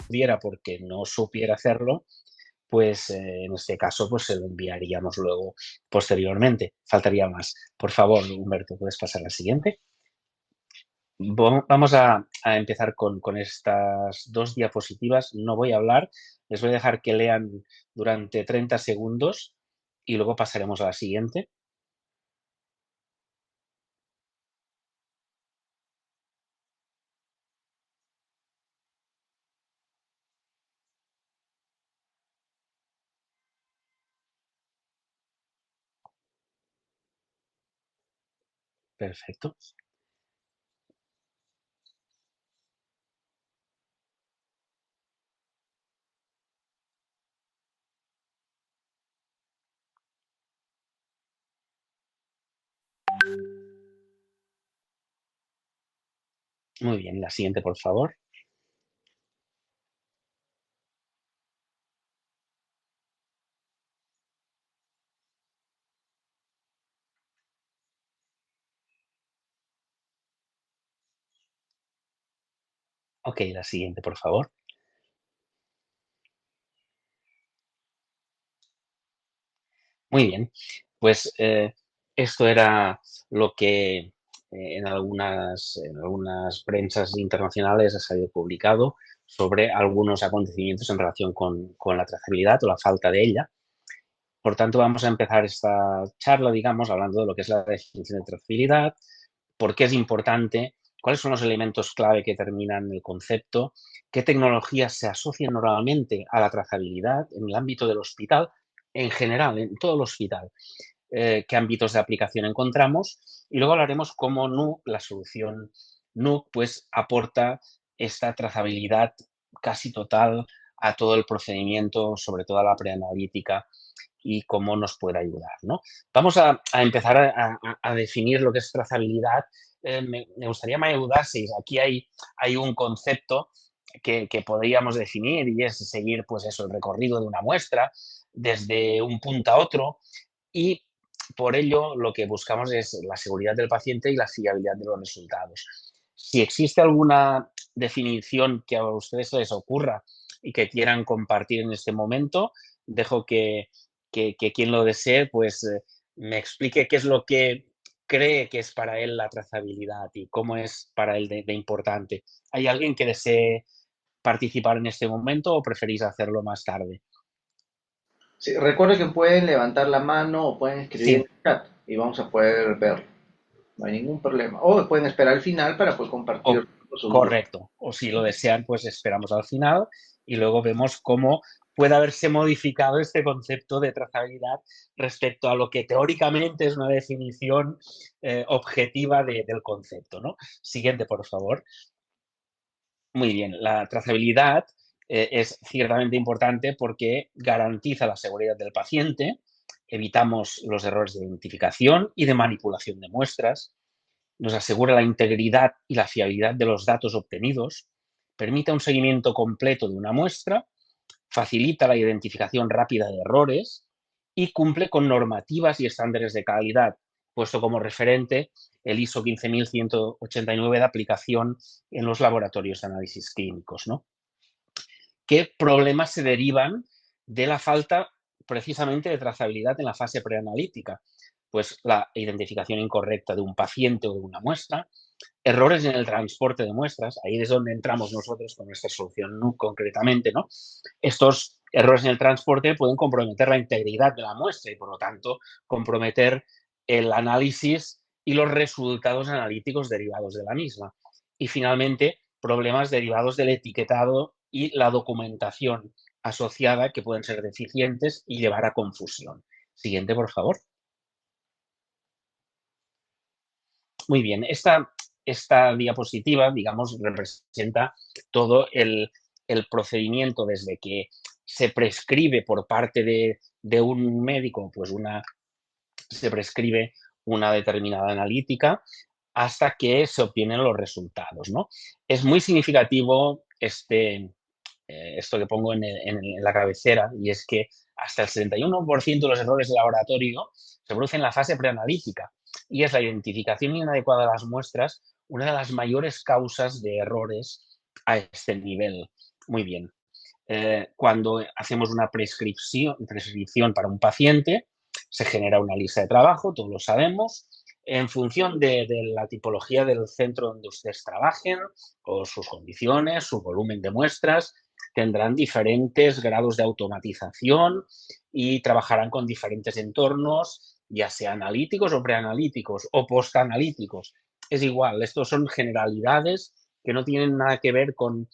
pudiera porque no supiera hacerlo, pues, en este caso, pues, se lo enviaríamos luego posteriormente. Faltaría más. Por favor, Humberto, ¿puedes pasar a la siguiente? Vamos a empezar con estas 2 diapositivas. No voy a hablar, les voy a dejar que lean durante 30 segundos y luego pasaremos a la siguiente. Perfecto. Muy bien, la siguiente, por favor. Okey, la siguiente, por favor. Muy bien, pues, esto era lo que, en algunas prensas internacionales ha salido publicado sobre algunos acontecimientos en relación con la trazabilidad o la falta de ella. Por tanto, vamos a empezar esta charla, digamos, hablando de lo que es la definición de trazabilidad, por qué es importante, cuáles son los elementos clave que determinan el concepto, qué tecnologías se asocian normalmente a la trazabilidad en el ámbito del hospital, en general, en todo el hospital, qué ámbitos de aplicación encontramos y luego hablaremos cómo la solución NUC, pues aporta esta trazabilidad casi total a todo el procedimiento, sobre todo a la preanalítica y cómo nos puede ayudar, ¿no? Vamos a empezar a definir lo que es trazabilidad. Me gustaría me ayudaseis. Aquí hay un concepto que podríamos definir y es seguir, pues eso, el recorrido de una muestra desde un punto a otro y por ello lo que buscamos es la seguridad del paciente y la fiabilidad de los resultados. Si existe alguna definición que a ustedes se les ocurra y que quieran compartir en este momento, dejo que quien lo desee, pues me explique qué es lo que cree que es para él la trazabilidad y cómo es para él de importante. ¿Hay alguien que desee participar en este momento o preferís hacerlo más tarde? Sí, recuerden que pueden levantar la mano o pueden escribir en Sí, el chat y vamos a poder verlo. No hay ningún problema. O pueden esperar al final para pues compartir o su duda. correcto. O si lo desean, pues esperamos al final y luego vemos cómo puede haberse modificado este concepto de trazabilidad respecto a lo que teóricamente es una definición objetiva del concepto, ¿no? Siguiente, por favor. Muy bien, la trazabilidad es ciertamente importante porque garantiza la seguridad del paciente, evitamos los errores de identificación y de manipulación de muestras, nos asegura la integridad y la fiabilidad de los datos obtenidos, permite un seguimiento completo de una muestra, facilita la identificación rápida de errores y cumple con normativas y estándares de calidad, puesto como referente el ISO 15189 de aplicación en los laboratorios de análisis clínicos, ¿no? ¿Qué problemas se derivan de la falta precisamente de trazabilidad en la fase preanalítica? Pues la identificación incorrecta de un paciente o de una muestra, errores en el transporte de muestras, ahí es donde entramos nosotros con nuestra solución NUC concretamente, ¿no? Estos errores en el transporte pueden comprometer la integridad de la muestra y, por lo tanto, comprometer el análisis y los resultados analíticos derivados de la misma. Y, finalmente, problemas derivados del etiquetado y la documentación asociada que pueden ser deficientes y llevar a confusión. Siguiente, por favor. Muy bien, esta diapositiva, digamos, representa todo el procedimiento desde que se prescribe por parte de un médico, pues se prescribe una determinada analítica hasta que se obtienen los resultados, ¿no? Es muy significativo esto que pongo en la cabecera, y es que hasta el 71% de los errores de laboratorio se producen en la fase preanalítica y es la identificación inadecuada de las muestras una de las mayores causas de errores a este nivel. Muy bien. Cuando hacemos una prescripción para un paciente, se genera una lista de trabajo, todos lo sabemos, en función de la tipología del centro donde ustedes trabajen o sus condiciones, su volumen de muestras, tendrán diferentes grados de automatización y trabajarán con diferentes entornos, ya sea analíticos o preanalíticos o postanalíticos. Es igual, estos son generalidades que no tienen nada que ver con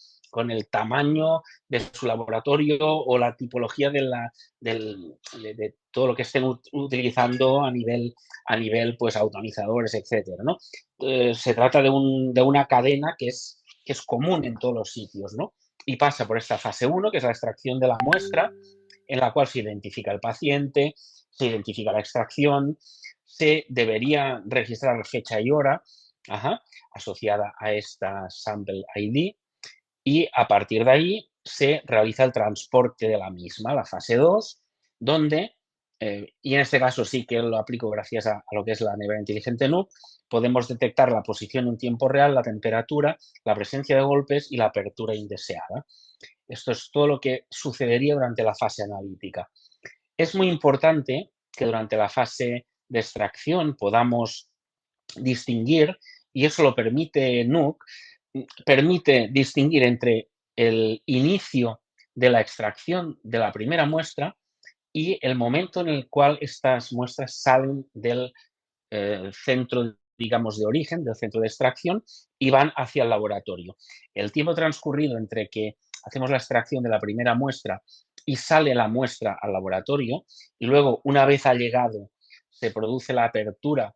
el tamaño de su laboratorio o la tipología de todo lo que estén utilizando a nivel pues automizadores, etcétera, ¿no? Se trata de una cadena que es común en todos los sitios, ¿no? Y pasa por esta fase 1, que es la extracción de la muestra, en la cual se identifica el paciente, se identifica la extracción, se debería registrar fecha y hora, asociada a esta sample ID, y a partir de ahí se realiza el transporte de la misma, la fase 2, donde, y en este caso sí que lo aplico gracias a lo que es la nevera inteligente NUC, podemos detectar la posición en tiempo real, la temperatura, la presencia de golpes y la apertura indeseada. Esto es todo lo que sucedería durante la fase analítica. Es muy importante que durante la fase de extracción podamos distinguir, y eso lo permite NUC, permite distinguir entre el inicio de la extracción de la primera muestra y el momento en el cual estas muestras salen del centro, digamos, de origen, del centro de extracción, y van hacia el laboratorio. El tiempo transcurrido entre que hacemos la extracción de la primera muestra y sale la muestra al laboratorio, y luego, una vez ha llegado, se produce la apertura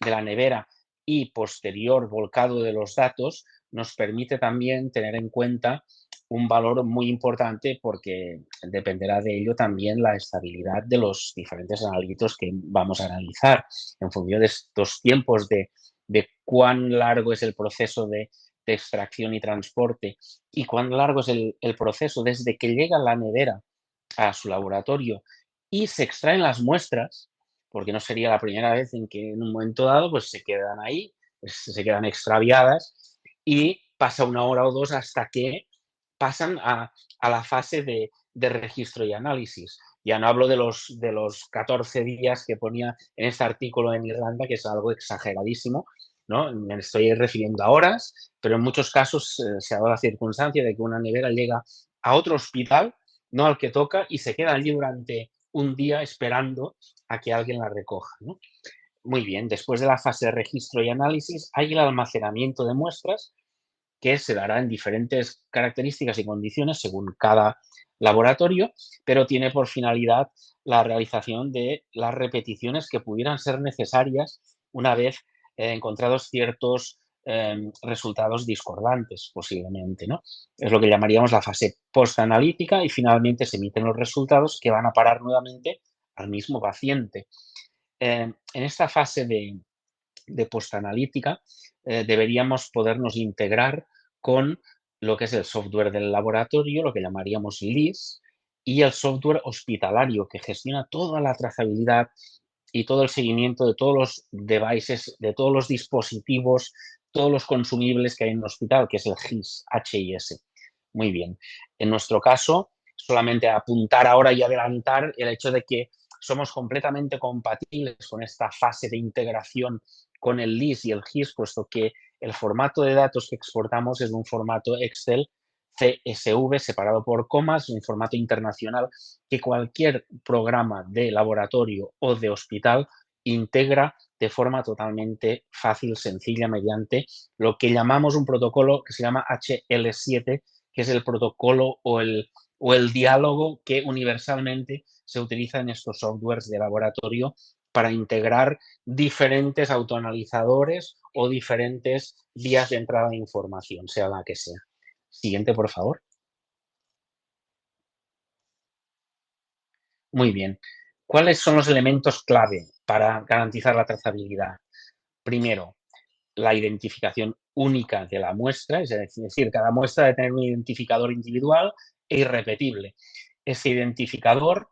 de la nevera y posterior volcado de los datos, nos permite también tener en cuenta un valor muy importante, porque dependerá de ello también la estabilidad de los diferentes analíticos que vamos a analizar. En función de estos tiempos de cuán largo es el proceso de extracción y transporte y cuán largo es el proceso desde que llega la nevera a su laboratorio y se extraen las muestras, porque no sería la primera vez en que en un momento dado pues se quedan ahí, pues, se quedan extraviadas, y pasa una hora o dos hasta que pasan a la fase de registro y análisis. Ya no hablo de los 14 días que ponía en este artículo en Irlanda, que es algo exageradísimo, ¿no? Me estoy refiriendo a horas, pero en muchos casos se ha dado la circunstancia de que una nevera llega a otro hospital, no al que toca, y se queda allí durante un día esperando a que alguien la recoja, ¿no? Muy bien, después de la fase de registro y análisis hay el almacenamiento de muestras, que se dará en diferentes características y condiciones según cada laboratorio, pero tiene por finalidad la realización de las repeticiones que pudieran ser necesarias una vez encontrados ciertos resultados discordantes, posiblemente, ¿no? Es lo que llamaríamos la fase postanalítica, y finalmente se emiten los resultados que van a parar nuevamente al mismo paciente. En esta fase de postanalítica, deberíamos podernos integrar con lo que es el software del laboratorio, lo que llamaríamos LIS, y el software hospitalario, que gestiona toda la trazabilidad y todo el seguimiento de todos los devices, de todos los dispositivos, todos los consumibles que hay en el hospital, que es el HIS, HIS. Muy bien. En nuestro caso, solamente apuntar ahora y adelantar el hecho de que somos completamente compatibles con esta fase de integración con el LIS y el GIS, puesto que el formato de datos que exportamos es un formato Excel CSV separado por comas, un formato internacional que cualquier programa de laboratorio o de hospital integra de forma totalmente fácil, sencilla, mediante lo que llamamos un protocolo que se llama HL7, que es el protocolo o el diálogo que universalmente se utiliza en estos softwares de laboratorio para integrar diferentes autoanalizadores o diferentes vías de entrada de información, sea la que sea. Siguiente, por favor. Muy bien. ¿Cuáles son los elementos clave para garantizar la trazabilidad? Primero, la identificación única de la muestra, es decir, cada muestra debe tener un identificador individual e irrepetible. Ese identificador,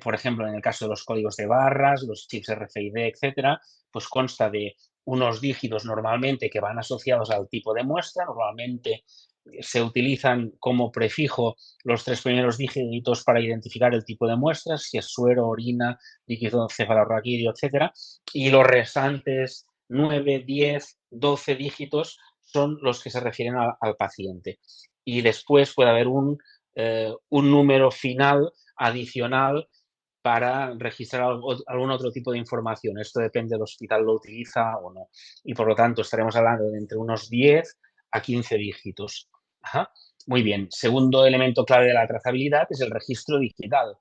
por ejemplo, en el caso de los códigos de barras, los chips RFID, etcétera, pues consta de unos dígitos normalmente que van asociados al tipo de muestra, normalmente se utilizan como prefijo los 3 primeros dígitos para identificar el tipo de muestras, si es suero, orina, líquido cefalorraquídeo, etcétera, y los restantes 9, 10, 12 dígitos son los que se refieren al paciente. Y después puede haber un número final adicional para registrar algún otro tipo de información. Esto depende del hospital, lo utiliza o no. Y por lo tanto estaremos hablando de entre unos 10 a 15 dígitos. Ajá. Muy bien. Segundo elemento clave de la trazabilidad es el registro digital.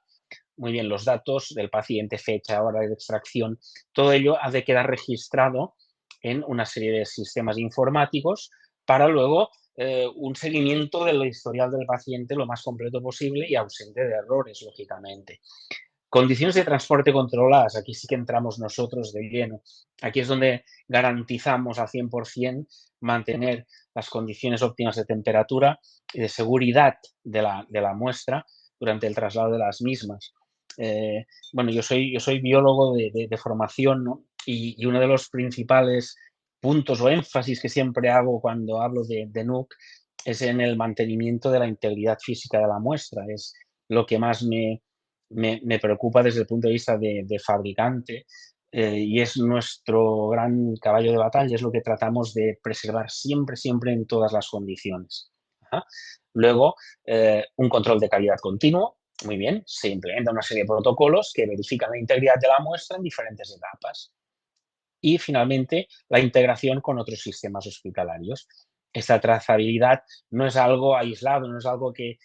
Muy bien, los datos del paciente, fecha, hora de extracción, todo ello ha de quedar registrado en una serie de sistemas informáticos para luego un seguimiento del historial del paciente lo más completo posible y ausente de errores, lógicamente. Condiciones de transporte controladas, aquí sí que entramos nosotros de lleno. Aquí es donde garantizamos al 100% mantener las condiciones óptimas de temperatura y de seguridad de la muestra durante el traslado de las mismas. Bueno, yo soy biólogo de formación, ¿no? Y uno de los principales puntos o énfasis que siempre hago cuando hablo de NUC es en el mantenimiento de la integridad física de la muestra. Es lo que más me preocupa desde el punto de vista de fabricante y es nuestro gran caballo de batalla, es lo que tratamos de preservar siempre, siempre en todas las condiciones. Ajá. Luego, un control de calidad continuo, muy bien, se implementa una serie de protocolos que verifican la integridad de la muestra en diferentes etapas. Y finalmente, la integración con otros sistemas hospitalarios. Esta trazabilidad no es algo aislado, no es algo que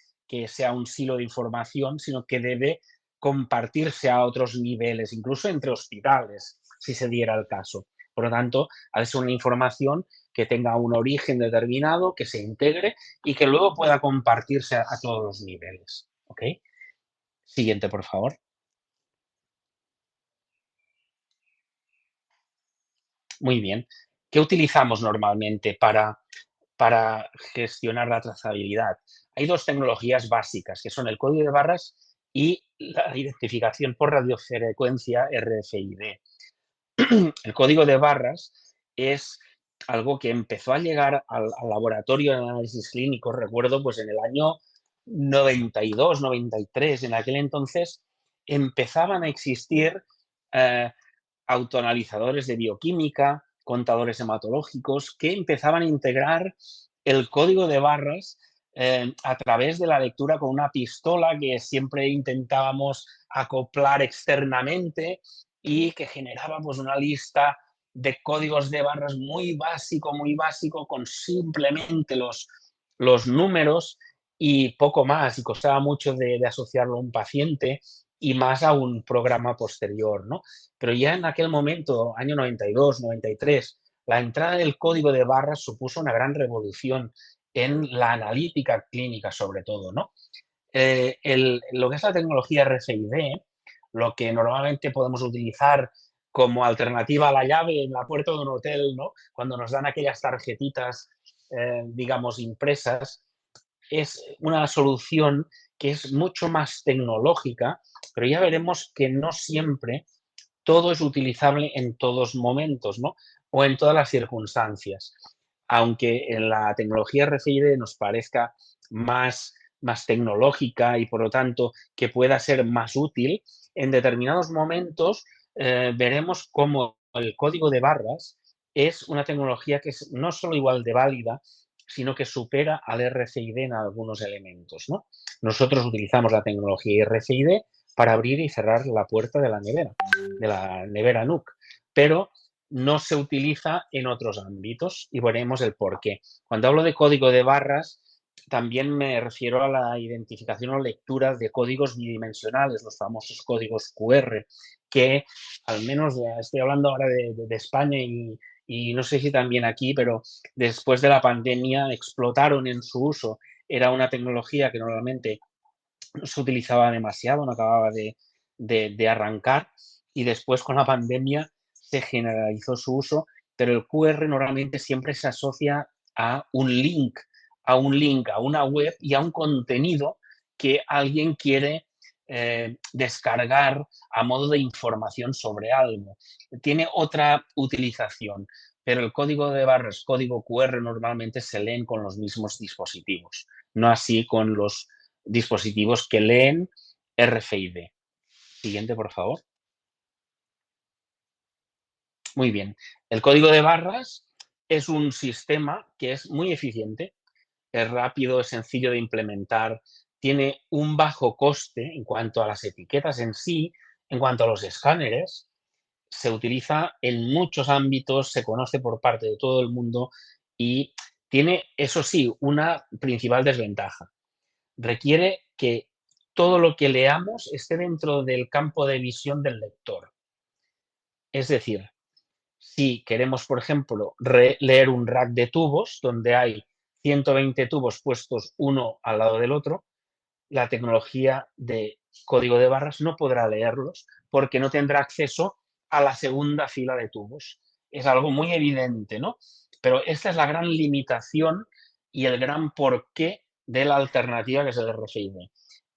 sea un silo de información, sino que debe compartirse a otros niveles, incluso entre hospitales, si se diera el caso. Por lo tanto, ha de ser una información que tenga un origen determinado, que se integre y que luego pueda compartirse a todos los niveles. ¿Ok? Siguiente, por favor. Muy bien. ¿Qué utilizamos normalmente para gestionar la trazabilidad? Hay dos tecnologías básicas, que son el código de barras y la identificación por radiofrecuencia RFID. El código de barras es algo que empezó a llegar al laboratorio de análisis clínicos, recuerdo, pues en el año 92, 93. En aquel entonces empezaban a existir eh, autoanalizadores de bioquímica, contadores hematológicos, que empezaban a integrar el código de barras a través de la lectura con una pistola que siempre intentábamos acoplar externamente y que generaba pues una lista de códigos de barras muy básico, con simplemente los números y poco más, y costaba mucho de asociarlo a un paciente y más a un programa posterior, ¿no? Pero ya en aquel momento, año 92, 93, la entrada del código de barras supuso una gran revolución en la analítica clínica, sobre todo, ¿no? Lo que es la tecnología RFID, lo que normalmente podemos utilizar como alternativa a la llave en la puerta de un hotel, ¿no? Cuando nos dan aquellas tarjetitas, digamos, impresas, es una solución que es mucho más tecnológica, pero ya veremos que no siempre todo es utilizable en todos momentos, ¿no? O en todas las circunstancias. Aunque en la tecnología RFID nos parezca más tecnológica y por lo tanto que pueda ser más útil, en determinados momentos veremos cómo el código de barras es una tecnología que es no solo igual de válida, sino que supera al RFID en algunos elementos, ¿no? Nosotros utilizamos la tecnología RFID para abrir y cerrar la puerta de la nevera NUC, pero no se utiliza en otros ámbitos y veremos el por qué. Cuando hablo de código de barras, también me refiero a la identificación o lectura de códigos bidimensionales, los famosos códigos QR, que al menos estoy hablando ahora de España y no sé si también aquí, pero después de la pandemia explotaron en su uso. Era una tecnología que normalmente no se utilizaba demasiado, no acababa de arrancar y después con la pandemia se generalizó su uso, pero el QR normalmente siempre se asocia a un link, a una web y a un contenido que alguien quiere descargar a modo de información sobre algo. Tiene otra utilización. pero el código de barras, código QR, normalmente se leen con los mismos dispositivos, no así con los dispositivos que leen RFID. Siguiente, por favor. Muy bien. El código de barras es un sistema que es muy eficiente, es rápido, es sencillo de implementar, tiene un bajo coste en cuanto a las etiquetas en sí, en cuanto a los escáneres, se utiliza en muchos ámbitos, se conoce por parte de todo el mundo y tiene, eso sí, una principal desventaja. Requiere que todo lo que leamos esté dentro del campo de visión del lector. Es decir, si queremos, por ejemplo, leer un rack de tubos donde hay 120 tubos puestos uno al lado del otro, la tecnología de código de barras no podrá leerlos porque no tendrá acceso a la segunda fila de tubos. Es algo muy evidente, ¿no? Pero esta es la gran limitación y el gran porqué de la alternativa que es el RFID,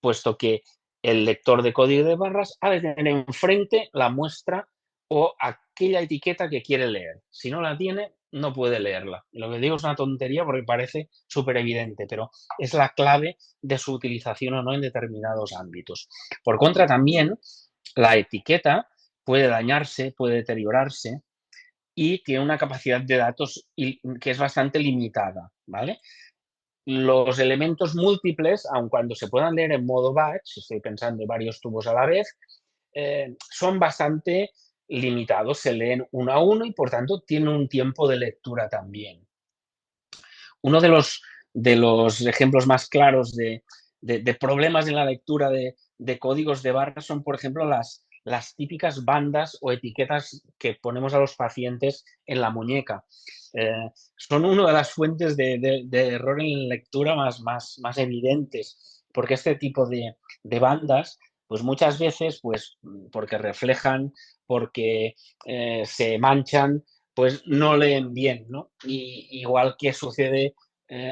puesto que el lector de código de barras ha de tener enfrente la muestra o aquella etiqueta que quiere leer. Si no la tiene, no puede leerla. Lo que digo es una tontería porque parece súper evidente, pero es la clave de su utilización o no en determinados ámbitos. Por contra, también la etiqueta puede dañarse, puede deteriorarse y tiene una capacidad de datos que es bastante limitada, ¿vale? Los elementos múltiples, aun cuando se puedan leer en modo batch, estoy pensando en varios tubos a la vez, son bastante limitados, se leen uno a uno y por tanto tienen un tiempo de lectura también. Uno de los ejemplos más claros de problemas en la lectura de códigos de barras son, por ejemplo, las típicas bandas o etiquetas que ponemos a los pacientes en la muñeca. Son una de las fuentes de error en lectura más evidentes, porque este tipo de bandas, pues muchas veces, pues porque reflejan, porque se manchan, pues no leen bien, ¿no? Y igual que sucede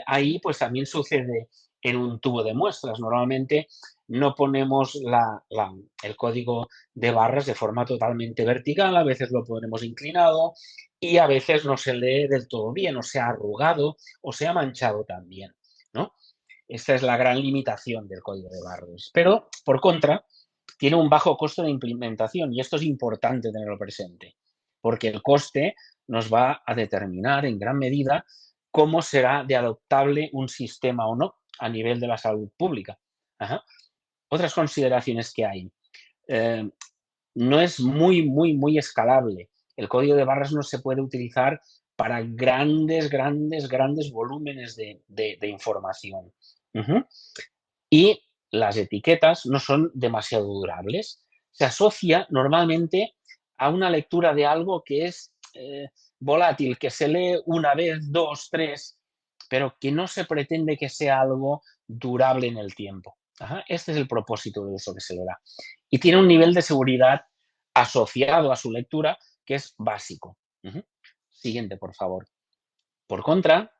ahí, pues también sucede en un tubo de muestras. Normalmente no ponemos el código de barras de forma totalmente vertical, a veces lo ponemos inclinado y a veces no se lee del todo bien, o se ha arrugado o se ha manchado también, ¿no? Esta es la gran limitación del código de barras. Pero, por contra, tiene un bajo costo de implementación y esto es importante tenerlo presente, porque el coste nos va a determinar en gran medida cómo será de adoptable un sistema o no a nivel de la salud pública. Ajá. Otras consideraciones que hay. Eh, no es muy escalable. El código de barras no se puede utilizar para grandes volúmenes de información. Uh-huh. Y las etiquetas no son demasiado durables. Se asocia normalmente a una lectura de algo que es volátil, que se lee una vez, dos, tres, pero que no se pretende que sea algo durable en el tiempo. Ajá. Este es el propósito de uso que se le da. Y tiene un nivel de seguridad asociado a su lectura que es básico. Uh-huh. Siguiente, por favor. Por contra,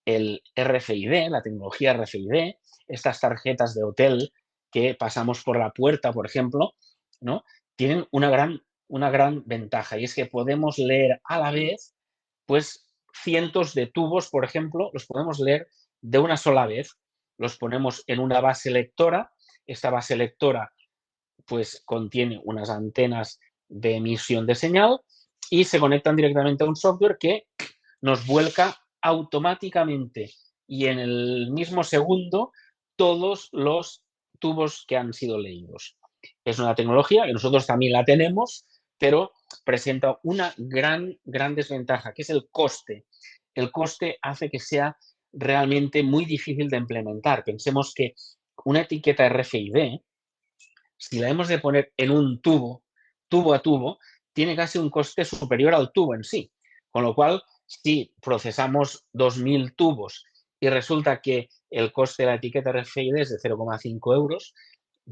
el RFID, la tecnología RFID, estas tarjetas de hotel que pasamos por la puerta, por ejemplo, ¿no? Tienen una gran ventaja y es que podemos leer a la vez, pues, cientos de tubos, por ejemplo, los podemos leer de una sola vez. Los ponemos en una base lectora. Esta base lectora, pues, contiene unas antenas de emisión de señal y se conectan directamente a un software que nos vuelca automáticamente y en el mismo segundo todos los tubos que han sido leídos. Es una tecnología que nosotros también la tenemos, pero presenta una gran desventaja, que es el coste. El coste hace que sea realmente muy difícil de implementar. Pensemos que una etiqueta RFID, si la hemos de poner en un tubo a tubo, tiene casi un coste superior al tubo en sí. Con lo cual, si procesamos 2.000 tubos y resulta que el coste de la etiqueta RFID es de 0,5 euros,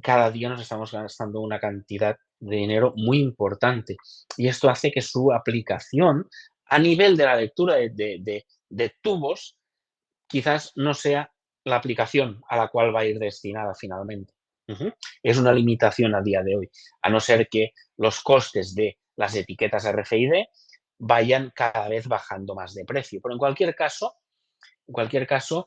cada día nos estamos gastando una cantidad de dinero muy importante. Y esto hace que su aplicación a nivel de la lectura de tubos quizás no sea la aplicación a la cual va a ir destinada finalmente. Uh-huh. Es una limitación a día de hoy, a no ser que los costes de las etiquetas RFID vayan cada vez bajando más de precio. Pero en cualquier caso,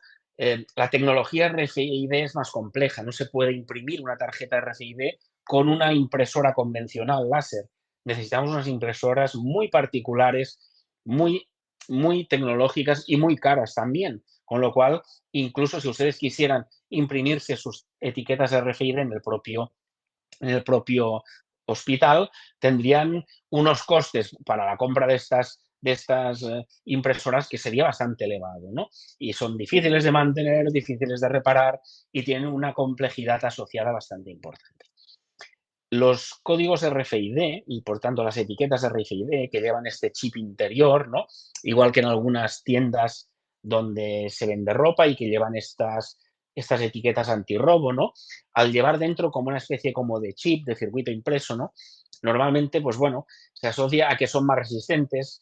la tecnología RFID es más compleja. No se puede imprimir una tarjeta RFID con una impresora convencional láser. Necesitamos unas impresoras muy particulares, muy, muy tecnológicas y muy caras también. Con lo cual, incluso si ustedes quisieran imprimirse sus etiquetas RFID en el propio hospital, tendrían unos costes para la compra de estas impresoras que sería bastante elevado, ¿no? Y son difíciles de mantener, difíciles de reparar y tienen una complejidad asociada bastante importante. Los códigos RFID y, por tanto, las etiquetas RFID que llevan este chip interior, ¿no? Igual que en algunas tiendas donde se vende ropa y que llevan estas etiquetas antirrobo, ¿no? Al llevar dentro como una especie como de chip, de circuito impreso, ¿no? Normalmente, pues bueno, se asocia a que son más resistentes,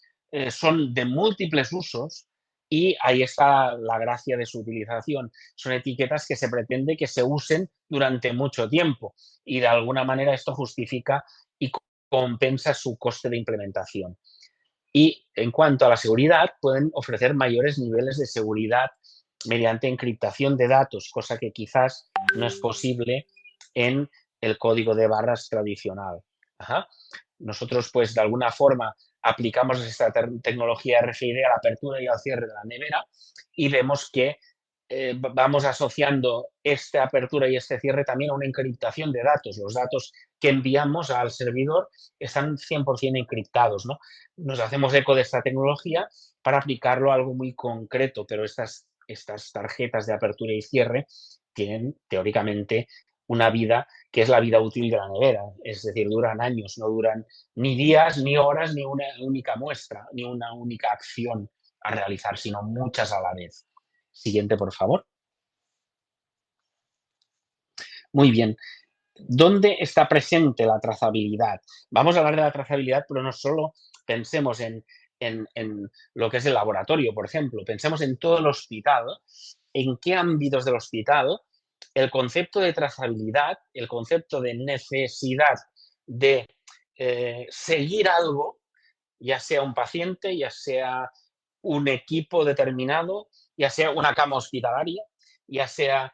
son de múltiples usos y ahí está la gracia de su utilización. Son etiquetas que se pretende que se usen durante mucho tiempo y de alguna manera esto justifica y compensa su coste de implementación. Y en cuanto a la seguridad, pueden ofrecer mayores niveles de seguridad mediante encriptación de datos, cosa que quizás no es posible en el código de barras tradicional. Ajá. Nosotros, pues, de alguna forma aplicamos esta tecnología RFID a la apertura y al cierre de la nevera y vemos que vamos asociando esta apertura y este cierre también a una encriptación de datos. Los datos que enviamos al servidor están 100% encriptados, ¿no? Nos hacemos eco de esta tecnología para aplicarlo a algo muy concreto, pero estas tarjetas de apertura y cierre tienen teóricamente una vida que es la vida útil de la nevera, es decir, duran años, no duran ni días, ni horas, ni una única muestra, ni una única acción a realizar, sino muchas a la vez. Siguiente, por favor. Muy bien. ¿Dónde está presente la trazabilidad? Vamos a hablar de la trazabilidad, pero no solo pensemos en lo que es el laboratorio, por ejemplo. Pensemos en todo el hospital, en qué ámbitos del hospital el concepto de trazabilidad, el concepto de necesidad de seguir algo, ya sea un paciente, ya sea un equipo determinado, ya sea una cama hospitalaria, ya sea,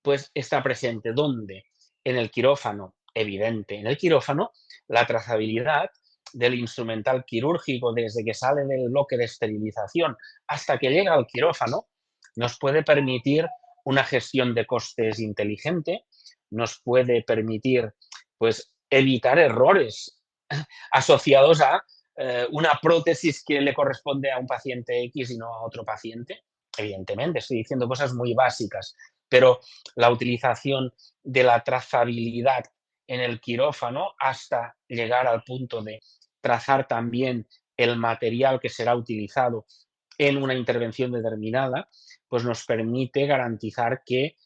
pues está presente. ¿Dónde? En el quirófano, evidente. En el quirófano, la trazabilidad del instrumental quirúrgico desde que sale del bloque de esterilización hasta que llega al quirófano nos puede permitir una gestión de costes inteligente, nos puede permitir, pues, evitar errores asociados a una prótesis que le corresponde a un paciente X y no a otro paciente. Evidentemente, estoy diciendo cosas muy básicas, pero la utilización de la trazabilidad en el quirófano hasta llegar al punto de trazar también el material que será utilizado en una intervención determinada, pues nos permite garantizar que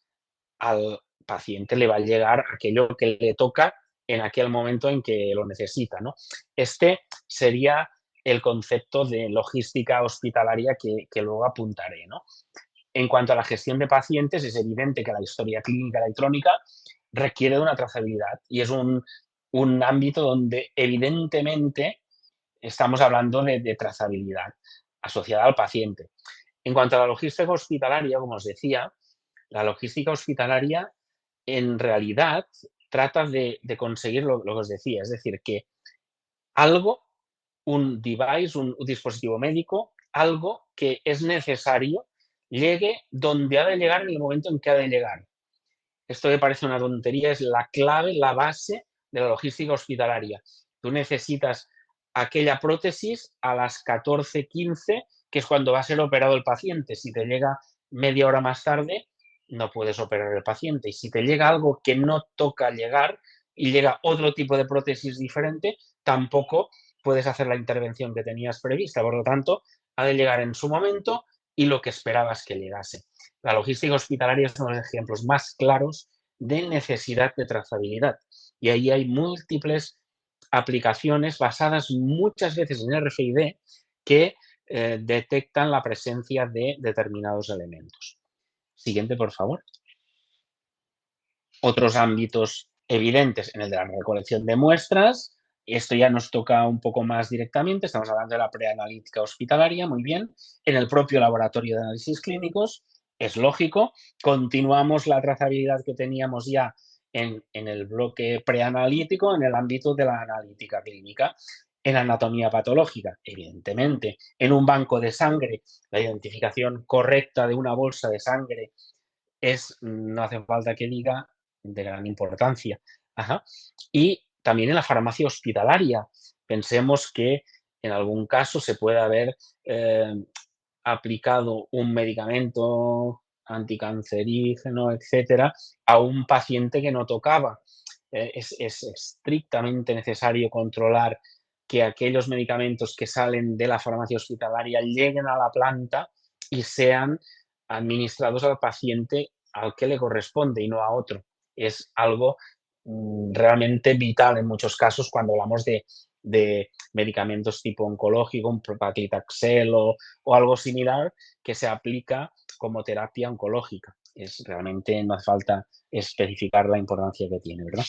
al paciente le va a llegar aquello que le toca en aquel momento en que lo necesita, ¿no? Este sería el concepto de logística hospitalaria que luego apuntaré, ¿no? En cuanto a la gestión de pacientes, es evidente que la historia clínica electrónica requiere de una trazabilidad y es un ámbito donde evidentemente estamos hablando de trazabilidad asociada al paciente. En cuanto a la logística hospitalaria, como os decía, la logística hospitalaria en realidad trata de conseguir lo que os decía, es decir, que algo, un device, un dispositivo médico, algo que es necesario, llegue donde ha de llegar en el momento en que ha de llegar. Esto me parece una tontería, es la clave, la base de la logística hospitalaria. Tú necesitas aquella prótesis a las 14:15, que es cuando va a ser operado el paciente. Si te llega media hora más tarde, no puedes operar el paciente. Y si te llega algo que no toca llegar y llega otro tipo de prótesis diferente, tampoco puedes hacer la intervención que tenías prevista. Por lo tanto, ha de llegar en su momento y lo que esperabas que llegase. La logística hospitalaria es uno de los ejemplos más claros de necesidad de trazabilidad. Y ahí hay múltiples aplicaciones basadas muchas veces en RFID que detectan la presencia de determinados elementos. Siguiente, por favor. Otros ámbitos evidentes en el de la recolección de muestras, Esto ya nos toca un poco más directamente, estamos hablando de la preanalítica hospitalaria, muy bien. En el propio laboratorio de análisis clínicos, es lógico, continuamos la trazabilidad que teníamos ya en el bloque preanalítico en el ámbito de la analítica clínica. En anatomía patológica, evidentemente, en un banco de sangre, la identificación correcta de una bolsa de sangre es, no hace falta que diga, de gran importancia. Ajá. Y también en la farmacia hospitalaria. Pensemos que en algún caso se puede haber aplicado un medicamento anticancerígeno, etcétera, a un paciente que no tocaba. Es estrictamente necesario controlar que aquellos medicamentos que salen de la farmacia hospitalaria lleguen a la planta y sean administrados al paciente al que le corresponde y no a otro. Es algo realmente vital en muchos casos cuando hablamos de medicamentos tipo oncológico, un paclitaxel o algo similar que se aplica como terapia oncológica. Es realmente no hace falta especificar la importancia que tiene, ¿verdad?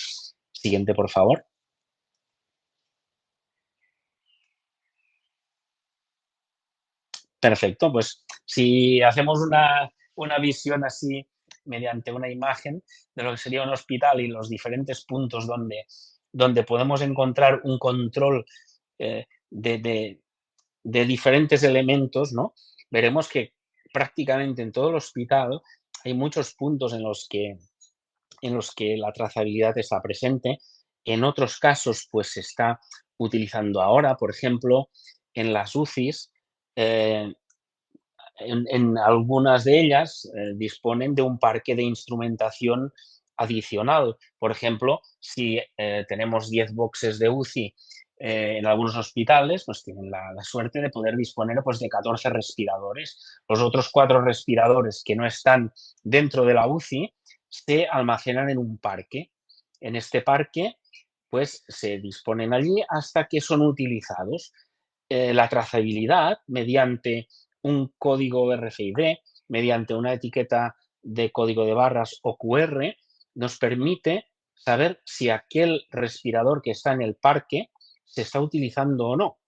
Siguiente, por favor. Perfecto, pues si hacemos una visión así mediante una imagen de lo que sería un hospital y los diferentes puntos donde podemos encontrar un control eh, de, de- de diferentes elementos, ¿no? Veremos que prácticamente en todo el hospital hay muchos puntos en los que la trazabilidad está presente. En otros casos, pues se está utilizando ahora, por ejemplo, en las UCIs, eh, en algunas de ellas disponen de un parque de instrumentación adicional. Por ejemplo, si tenemos 10 boxes de UCI en algunos hospitales, pues tienen la suerte de poder disponer pues, de 14 respiradores. Los otros 4 respiradores que no están dentro de la UCI se almacenan en un parque. En este parque, pues se disponen allí hasta que son utilizados. La trazabilidad mediante un código RFID, mediante una etiqueta de código de barras o QR, nos permite saber si aquel respirador que está en el parque se está utilizando o no.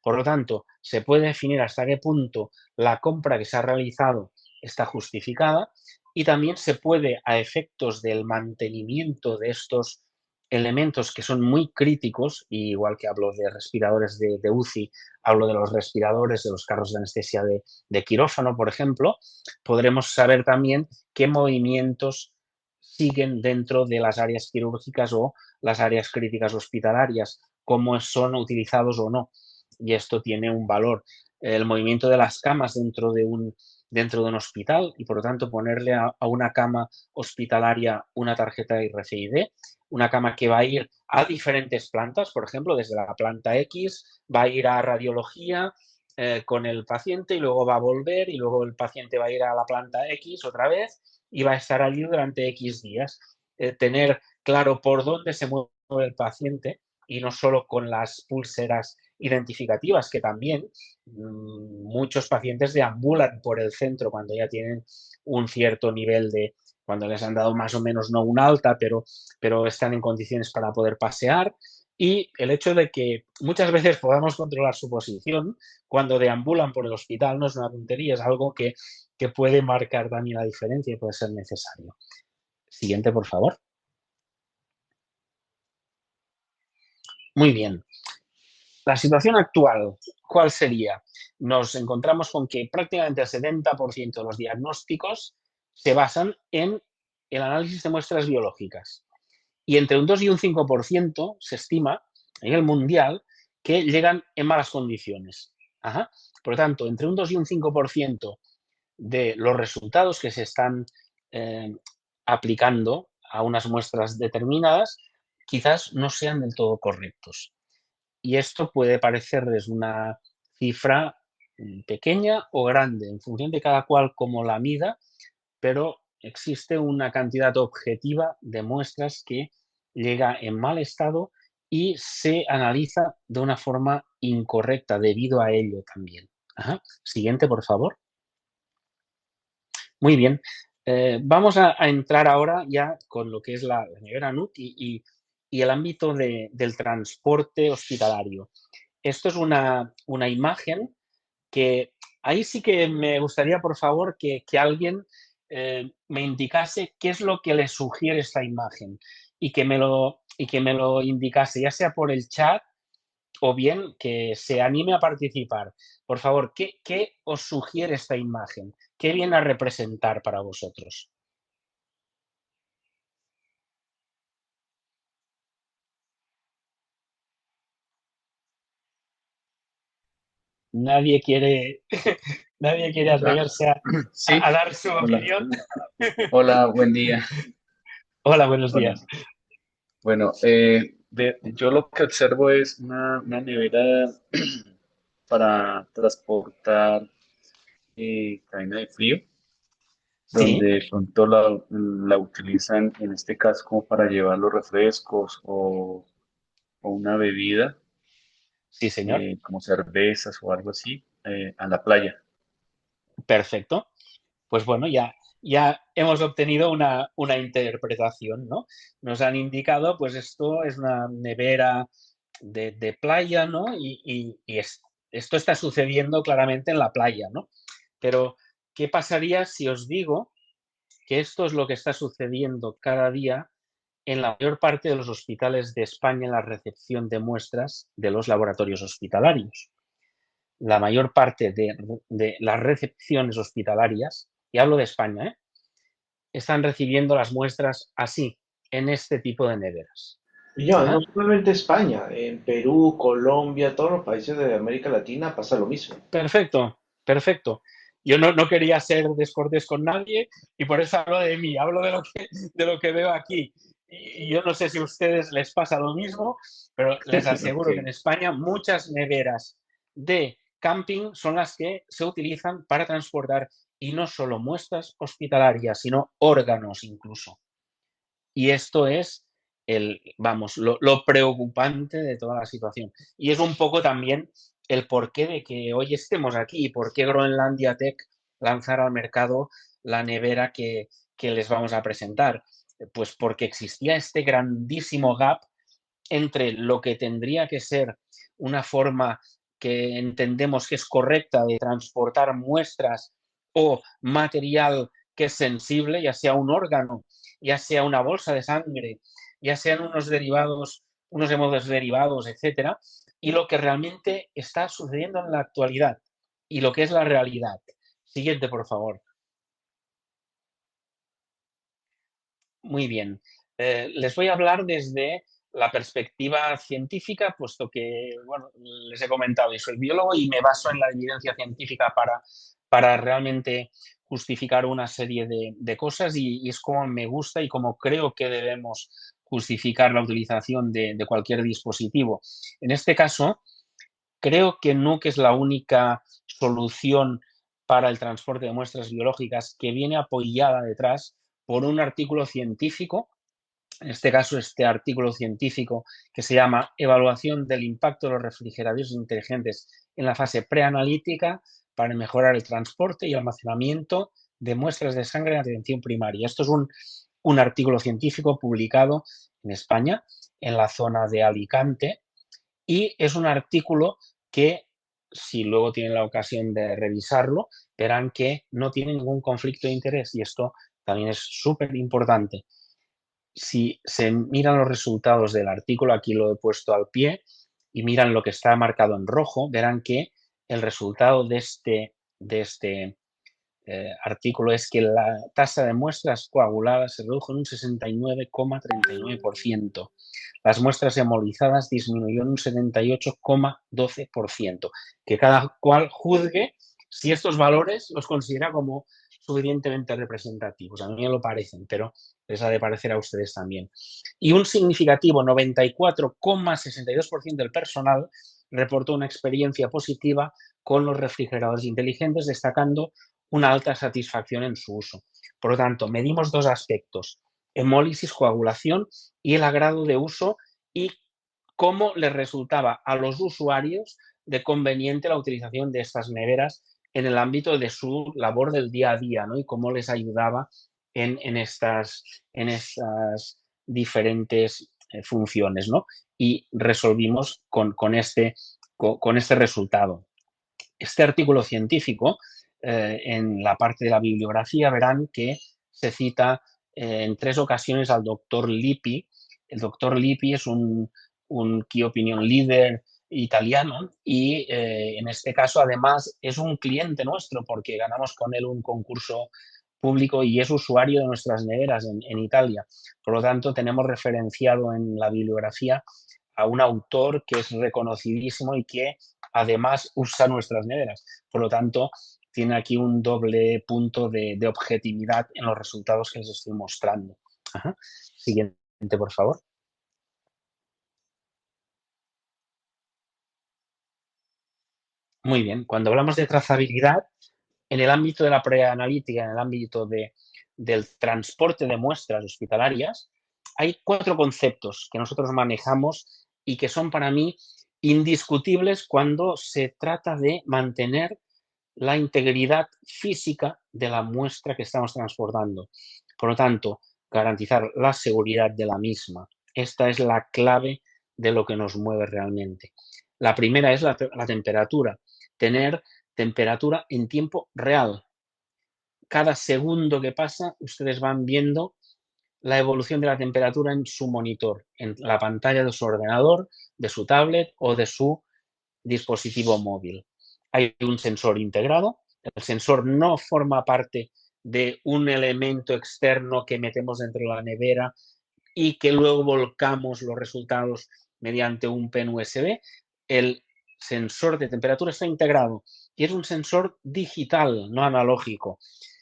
Por lo tanto, se puede definir hasta qué punto la compra que se ha realizado está justificada y también se puede, a efectos del mantenimiento de estos elementos que son muy críticos, igual que hablo de respiradores de UCI, hablo de los respiradores de los carros de anestesia de quirófano, por ejemplo, podremos saber también qué movimientos siguen dentro de las áreas quirúrgicas o las áreas críticas hospitalarias, cómo son utilizados o no. Y esto tiene un valor. El movimiento de las camas dentro de un hospital y, por lo tanto, ponerle a una cama hospitalaria una tarjeta de RFID, una cama que va a ir a diferentes plantas, por ejemplo, desde la planta X, va a ir a radiología con el paciente y luego va a volver y luego el paciente va a ir a la planta X otra vez y va a estar allí durante X días. Tener claro por dónde se mueve el paciente y no solo con las pulseras identificativas, que también muchos pacientes deambulan por el centro cuando ya tienen un cierto nivel cuando les han dado más o menos no un alta, pero están en condiciones para poder pasear. Y el hecho de que muchas veces podamos controlar su posición cuando deambulan por el hospital no es una tontería, es algo que puede marcar también la diferencia y puede ser necesario. Siguiente, por favor. Muy bien. La situación actual, ¿cuál sería? Nos encontramos con que prácticamente el 70% de los diagnósticos se basan en el análisis de muestras biológicas. Y entre un 2 y un 5% se estima a nivel mundial que llegan en malas condiciones. Ajá. Por lo tanto, entre un 2 y un 5% de los resultados que se están eh, aplicando a unas muestras determinadas quizás no sean del todo correctos. Y esto puede parecerles una cifra pequeña o grande, en función de cada cual como la mida, pero existe una cantidad objetiva de muestras que llega en mal estado y se analiza de una forma incorrecta debido a ello también. Ajá. Siguiente, por favor. Muy bien. Vamos a entrar ahora ya con lo que es la nevera NUC y y el ámbito del transporte hospitalario. Esto es una imagen que ahí sí que me gustaría, por favor, que alguien me indicase qué es lo que le sugiere esta imagen y que me lo indicase, ya sea por el chat o bien que se anime a participar. Por favor, ¿qué os sugiere esta imagen? ¿Qué viene a representar para vosotros? Nadie quiere, nadie quiere Hola, atreverse sí, a dar su hola, opinión. hola, buen día. Hola, buenos Hola. días. Bueno, yo lo que observo es una nevera para transportar cadena de frío, donde Sí, de pronto la utilizan en este caso como para llevar los refrescos o una bebida, sí, señor. como cervezas o algo así, a la playa. Perfecto. Pues bueno, ya hemos obtenido una interpretación, ¿no? Nos han indicado, pues esto es una nevera de playa, ¿no? Esto está sucediendo claramente en la playa, ¿no? Pero, ¿qué pasaría si os digo que esto es lo que está sucediendo cada día en la mayor parte de los hospitales de España en la recepción de muestras de los laboratorios hospitalarios? La mayor parte de las recepciones hospitalarias, y hablo de España, están recibiendo las muestras así, en este tipo de neveras. Y ya, no ¿Ah? solamente España, en Perú, Colombia, todos los países de América Latina pasa lo mismo. Perfecto, perfecto. Yo no quería ser descortés con nadie y por eso hablo de mí, hablo de lo que veo aquí. Y yo no sé si a ustedes les pasa lo mismo, pero les Ok. aseguro que en España muchas neveras de camping son las que se utilizan para transportar y no solo muestras hospitalarias, sino órganos incluso. Y esto es vamos, lo preocupante de toda la situación. Y es un poco también el porqué de que hoy estemos aquí y por qué Groenlandia Tech lanzara al mercado la nevera que les vamos a presentar. Pues porque existía este grandísimo gap entre lo que tendría que ser una forma que entendemos que es correcta de transportar muestras o material que es sensible, ya sea un órgano, ya sea una bolsa de sangre, ya sean unos derivados, unos hemodiálisis derivados, etcétera, y lo que realmente está sucediendo en la actualidad y lo que es la realidad. Siguiente, por favor. Muy bien. Les voy a hablar desde la perspectiva científica, puesto que, bueno, les he comentado, yo soy biólogo y me baso en la evidencia científica para realmente justificar una serie de cosas y es como me gusta y como creo que debemos justificar la utilización de cualquier dispositivo. En este caso, creo que no que es la única solución para el transporte de muestras biológicas que viene apoyada detrás por un artículo científico, en este caso este artículo científico que se llama Evaluación del impacto de los refrigeradores inteligentes en la fase preanalítica para mejorar el transporte y almacenamiento de muestras de sangre en atención primaria. Esto es un artículo científico publicado en España, en la zona de Alicante, y es un artículo que, si luego tienen la ocasión de revisarlo, verán que no tiene ningún conflicto de interés y esto también es súper importante. Si se miran los resultados del artículo, aquí lo he puesto al pie, y miran lo que está marcado en rojo, verán que el resultado de este artículo es que la tasa de muestras coaguladas se redujo en un 69,39%. Las muestras hemolizadas disminuyó en un 78,12%. Que cada cual juzgue si estos valores los considera como suficientemente representativos. A mí me lo parecen, pero les ha de parecer a ustedes también. Y un significativo 94,62% del personal reportó una experiencia positiva con los refrigeradores inteligentes, destacando una alta satisfacción en su uso. Por lo tanto, medimos dos aspectos: hemólisis, coagulación y el agrado de uso y cómo les resultaba a los usuarios de conveniente la utilización de estas neveras en el ámbito de su labor del día a día, ¿no? Y cómo les ayudaba en estas diferentes funciones, ¿no? Y resolvimos con este resultado. Este artículo científico, en la parte de la bibliografía, verán que se cita en 3 ocasiones al doctor Lippi. El doctor Lippi es un key opinion leader italiano y en este caso además es un cliente nuestro porque ganamos con él un concurso público y es usuario de nuestras neveras en Italia. Por lo tanto, tenemos referenciado en la bibliografía a un autor que es reconocidísimo y que además usa nuestras neveras. Por lo tanto, tiene aquí un doble punto de objetividad en los resultados que les estoy mostrando. Ajá. Siguiente, por favor. Muy bien. Cuando hablamos de trazabilidad, en el ámbito de la preanalítica, en el ámbito del transporte de muestras hospitalarias, hay 4 conceptos que nosotros manejamos y que son para mí indiscutibles cuando se trata de mantener la integridad física de la muestra que estamos transportando. Por lo tanto, garantizar la seguridad de la misma. Esta es la clave de lo que nos mueve realmente. La primera es la temperatura. Tener temperatura en tiempo real. Cada segundo que pasa, ustedes van viendo la evolución de la temperatura en su monitor, en la pantalla de su ordenador, de su tablet o de su dispositivo móvil. Hay un sensor integrado. El sensor no forma parte de un elemento externo que metemos dentro de la nevera y que luego volcamos los resultados mediante un pen USB. El sensor de temperatura está integrado y es un sensor digital, no analógico.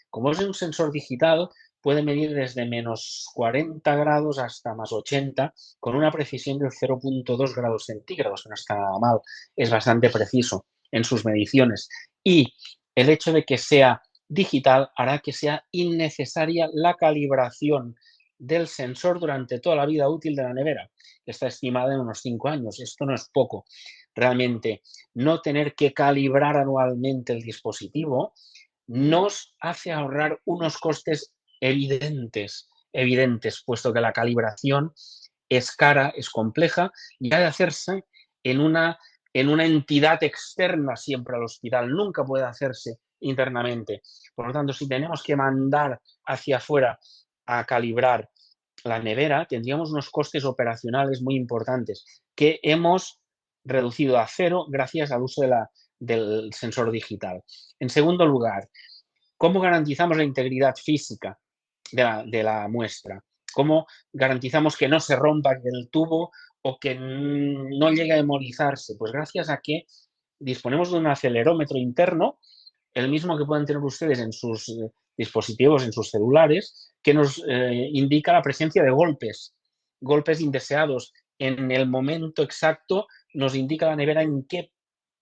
Como es un sensor digital, puede medir desde menos 40 grados hasta más 80 con una precisión de 0,2 grados centígrados, que no está nada mal, es bastante preciso en sus mediciones. Y el hecho de que sea digital hará que sea innecesaria la calibración del sensor durante toda la vida útil de la nevera, que está estimada en unos 5 años. Esto no es poco. Realmente, no tener que calibrar anualmente el dispositivo nos hace ahorrar unos costes evidentes, puesto que la calibración es cara, es compleja y ha de hacerse en una entidad externa siempre al hospital, nunca puede hacerse internamente. Por lo tanto, si tenemos que mandar hacia afuera a calibrar la nevera, tendríamos unos costes operacionales muy importantes que hemos reducido a 0 gracias al uso del sensor digital. En segundo lugar, ¿cómo garantizamos la integridad física de la muestra? ¿Cómo garantizamos que no se rompa el tubo o que no llegue a embolizarse? Pues gracias a que disponemos de un acelerómetro interno, el mismo que pueden tener ustedes en sus dispositivos, en sus celulares, que nos indica la presencia de golpes indeseados. En el momento exacto nos indica la nevera en qué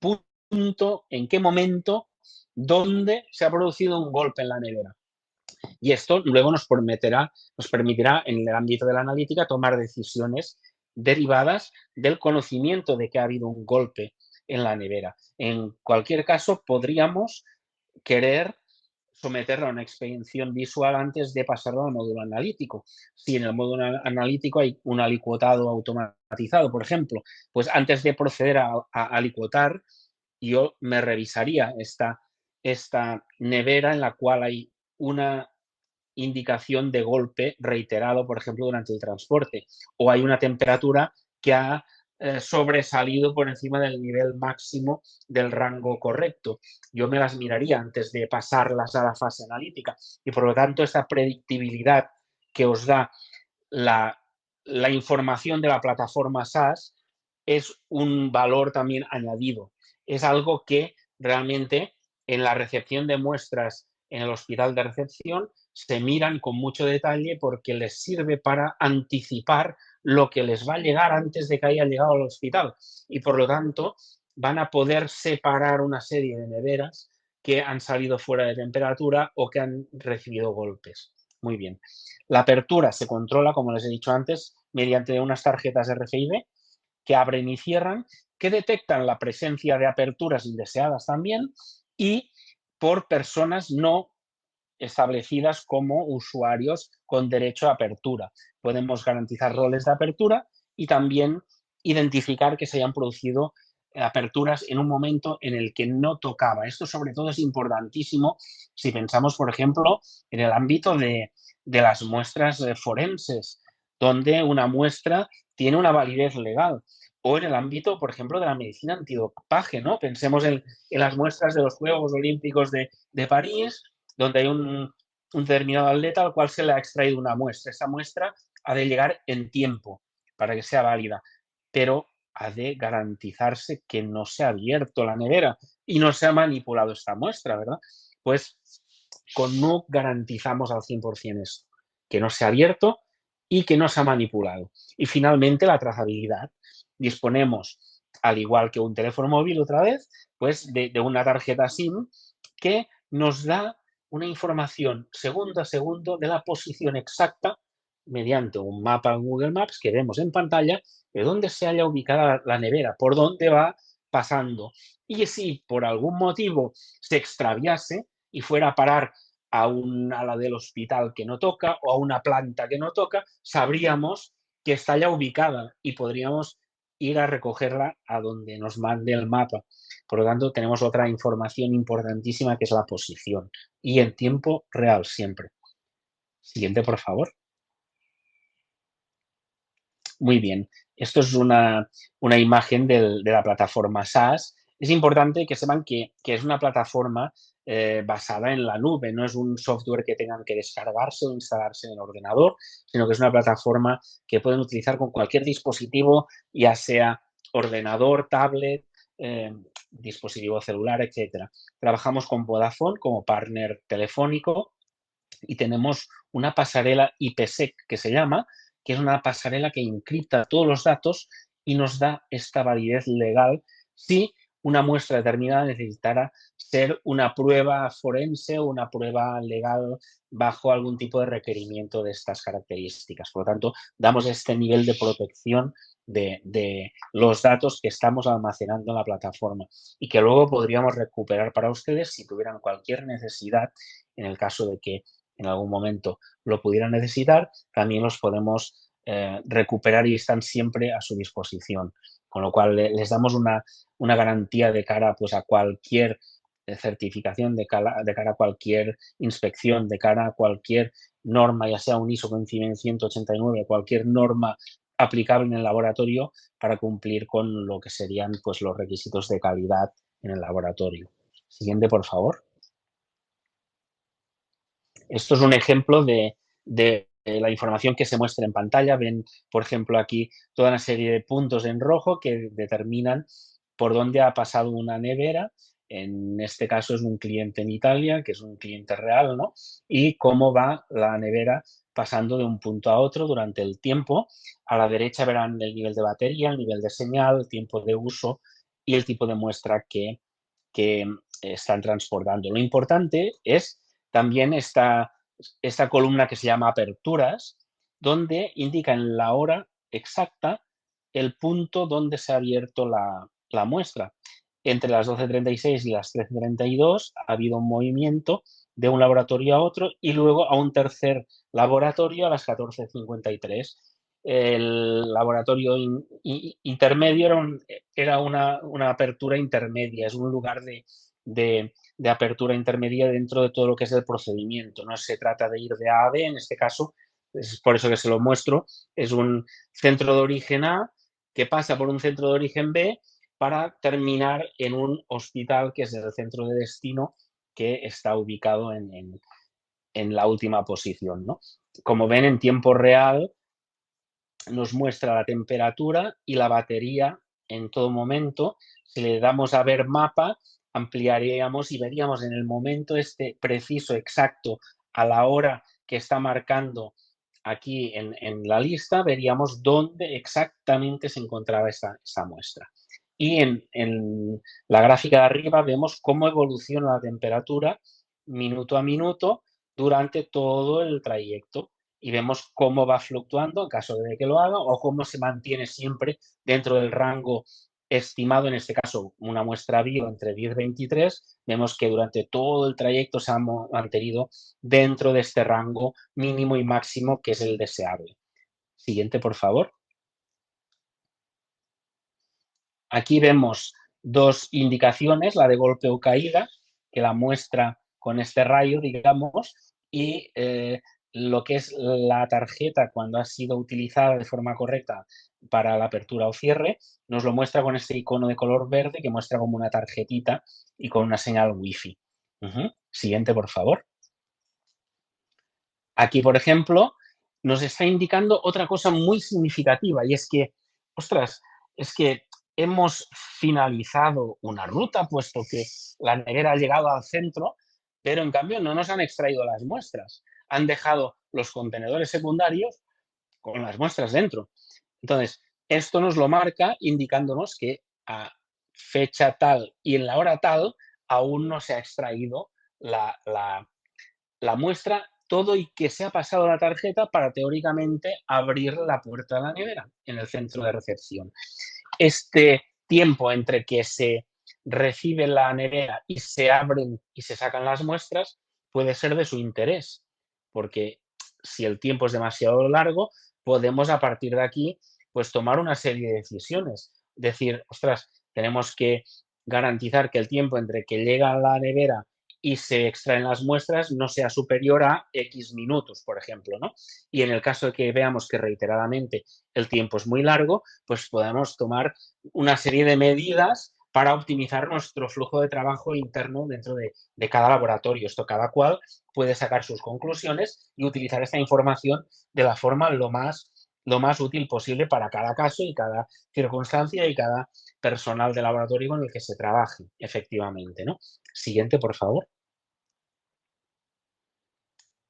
punto, en qué momento, dónde se ha producido un golpe en la nevera. Y esto luego nos permitirá en el ámbito de la analítica tomar decisiones derivadas del conocimiento de que ha habido un golpe en la nevera. En cualquier caso, podríamos querer someterlo a una expedición visual antes de pasarlo al módulo analítico. Si en el módulo analítico hay un alicuotado automatizado, por ejemplo, pues antes de proceder a alicuotar, yo me revisaría esta nevera en la cual hay una indicación de golpe reiterado, por ejemplo, durante el transporte, o hay una temperatura que ha sobresalido por encima del nivel máximo del rango correcto. Yo me las miraría antes de pasarlas a la fase analítica y, por lo tanto, esta predictibilidad que os da la información de la plataforma SAS es un valor también añadido. Es algo que realmente en la recepción de muestras en el hospital de recepción se miran con mucho detalle porque les sirve para anticipar lo que les va a llegar antes de que haya llegado al hospital y por lo tanto van a poder separar una serie de neveras que han salido fuera de temperatura o que han recibido golpes. Muy bien. La apertura se controla, como les he dicho antes, mediante unas tarjetas RFID que abren y cierran, que detectan la presencia de aperturas indeseadas también y por personas no establecidas como usuarios con derecho a apertura. Podemos garantizar roles de apertura y también identificar que se hayan producido aperturas en un momento en el que no tocaba. Esto sobre todo es importantísimo si pensamos, por ejemplo, en el ámbito de las muestras forenses, donde una muestra tiene una validez legal, o en el ámbito, por ejemplo, de la medicina antidopaje, ¿no? Pensemos en las muestras de los Juegos Olímpicos de París, donde hay un determinado atleta al cual se le ha extraído una muestra. Esa muestra ha de llegar en tiempo para que sea válida, pero ha de garantizarse que no se ha abierto la nevera y no se ha manipulado esta muestra, ¿verdad? Pues con NUC garantizamos al 100% esto, que no se ha abierto y que no se ha manipulado. Y finalmente la trazabilidad. Disponemos, al igual que un teléfono móvil otra vez, pues de una tarjeta SIM que nos da una información segundo a segundo de la posición exacta mediante un mapa en Google Maps que vemos en pantalla de dónde se haya ubicada la nevera, por dónde va pasando. Y si por algún motivo se extraviase y fuera a parar a un ala del hospital que no toca o a una planta que no toca, sabríamos que está ya ubicada y podríamos ir a recogerla a donde nos mande el mapa. Por lo tanto, tenemos otra información importantísima que es la posición y en tiempo real siempre. Siguiente, por favor. Muy bien. Esto es una imagen de la plataforma SaaS. Es importante que sepan que es una plataforma basada en la nube, no es un software que tengan que descargarse o instalarse en el ordenador, sino que es una plataforma que pueden utilizar con cualquier dispositivo, ya sea ordenador, tablet, dispositivo celular, etcétera. Trabajamos con Vodafone como partner telefónico y tenemos una pasarela IPsec que se llama, que es una pasarela que encripta todos los datos y nos da esta validez legal si una muestra determinada necesitara ser una prueba forense o una prueba legal bajo algún tipo de requerimiento de estas características. Por lo tanto, damos este nivel de protección de los datos que estamos almacenando en la plataforma y que luego podríamos recuperar para ustedes si tuvieran cualquier necesidad en el caso de que en algún momento lo pudieran necesitar, también los podemos recuperar y están siempre a su disposición. Con lo cual les damos una garantía de cara pues, a cualquier certificación, de cara a cualquier inspección, de cara a cualquier norma, ya sea un ISO 15189, cualquier norma aplicable en el laboratorio para cumplir con lo que serían pues, los requisitos de calidad en el laboratorio. Siguiente, por favor. Esto es un ejemplo de la información que se muestra en pantalla. Ven, por ejemplo, aquí toda una serie de puntos en rojo que determinan por dónde ha pasado una nevera. En este caso es un cliente en Italia, que es un cliente real, ¿no? Y cómo va la nevera pasando de un punto a otro durante el tiempo. A la derecha verán el nivel de batería, el nivel de señal, el tiempo de uso y el tipo de muestra que están transportando. Lo importante es también esta columna que se llama aperturas, donde indica en la hora exacta el punto donde se ha abierto la muestra. Entre las 12:36 y las 13:32 ha habido un movimiento de un laboratorio a otro y luego a un tercer laboratorio a las 14:53. El laboratorio intermedio era una apertura intermedia, es un lugar de apertura intermedia dentro de todo lo que es el procedimiento. No se trata de ir de A a B, en este caso, es por eso que se lo muestro, es un centro de origen A que pasa por un centro de origen B para terminar en un hospital que es el centro de destino que está ubicado en la última posición, ¿no? Como ven, en tiempo real nos muestra la temperatura y la batería en todo momento. Si le damos a ver mapa, ampliaríamos y veríamos en el momento este preciso, exacto, a la hora que está marcando aquí en la lista, veríamos dónde exactamente se encontraba esa muestra. Y en la gráfica de arriba vemos cómo evoluciona la temperatura minuto a minuto durante todo el trayecto y vemos cómo va fluctuando en caso de que lo haga o cómo se mantiene siempre dentro del rango estimado, en este caso una muestra bio entre 10 y 23, vemos que durante todo el trayecto se ha mantenido dentro de este rango mínimo y máximo que es el deseable. Siguiente, por favor. Aquí vemos dos indicaciones, la de golpe o caída, que la muestra con este rayo, digamos, y lo que es la tarjeta cuando ha sido utilizada de forma correcta para la apertura o cierre, nos lo muestra con este icono de color verde que muestra como una tarjetita y con una señal Wi-Fi. Siguiente, por favor. Aquí, por ejemplo, nos está indicando otra cosa muy significativa y es que, ostras, es que hemos finalizado una ruta, puesto que la nevera ha llegado al centro, pero en cambio no nos han extraído las muestras. Han dejado los contenedores secundarios con las muestras dentro. Entonces, esto nos lo marca indicándonos que a fecha tal y en la hora tal aún no se ha extraído la muestra todo y que se ha pasado la tarjeta para teóricamente abrir la puerta de la nevera en el centro de recepción. Este tiempo entre que se recibe la nevera y se abren y se sacan las muestras puede ser de su interés, porque si el tiempo es demasiado largo, podemos a partir de aquí pues tomar una serie de decisiones. Decir, ostras, tenemos que garantizar que el tiempo entre que llega a la nevera y se extraen las muestras no sea superior a X minutos, por ejemplo, ¿no? Y en el caso de que veamos que reiteradamente el tiempo es muy largo, pues podemos tomar una serie de medidas para optimizar nuestro flujo de trabajo interno dentro de cada laboratorio. Esto cada cual puede sacar sus conclusiones y utilizar esta información de la forma lo más útil posible para cada caso y cada circunstancia y cada personal de laboratorio con el que se trabaje, efectivamente, ¿no? Siguiente, por favor.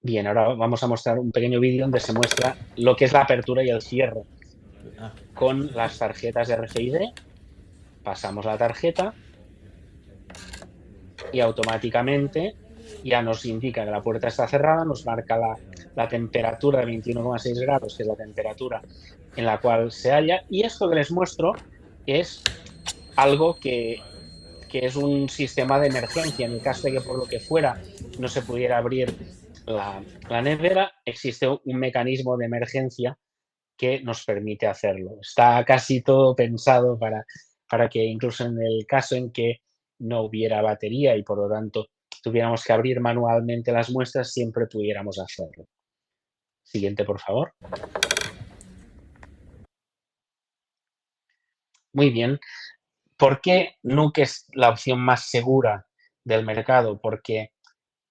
Bien, ahora vamos a mostrar un pequeño vídeo donde se muestra lo que es la apertura y el cierre con las tarjetas de RFID. Pasamos la tarjeta y automáticamente ya nos indica que la puerta está cerrada, nos marca la temperatura de 21,6 grados, que es la temperatura en la cual se halla. Y esto que les muestro es algo que es un sistema de emergencia. En el caso de que por lo que fuera no se pudiera abrir la nevera, existe un mecanismo de emergencia que nos permite hacerlo. Está casi todo pensado para que incluso en el caso en que no hubiera batería y por lo tanto tuviéramos que abrir manualmente las muestras, siempre pudiéramos hacerlo. Siguiente, por favor. Muy bien. ¿Por qué Nuke es la opción más segura del mercado? Porque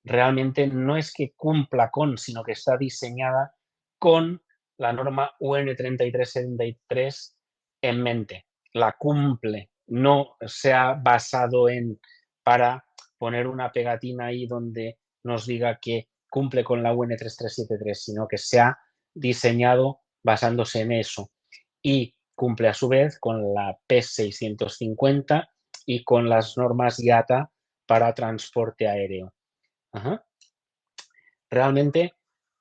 realmente no es que cumpla con, sino que está diseñada con la norma UN 3373 en mente. La cumple, no se ha basado en para poner una pegatina ahí donde nos diga que cumple con la UN 3373, sino que se ha diseñado basándose en eso. Y cumple a su vez con la PES 650 y con las normas IATA para transporte aéreo. Ajá. Realmente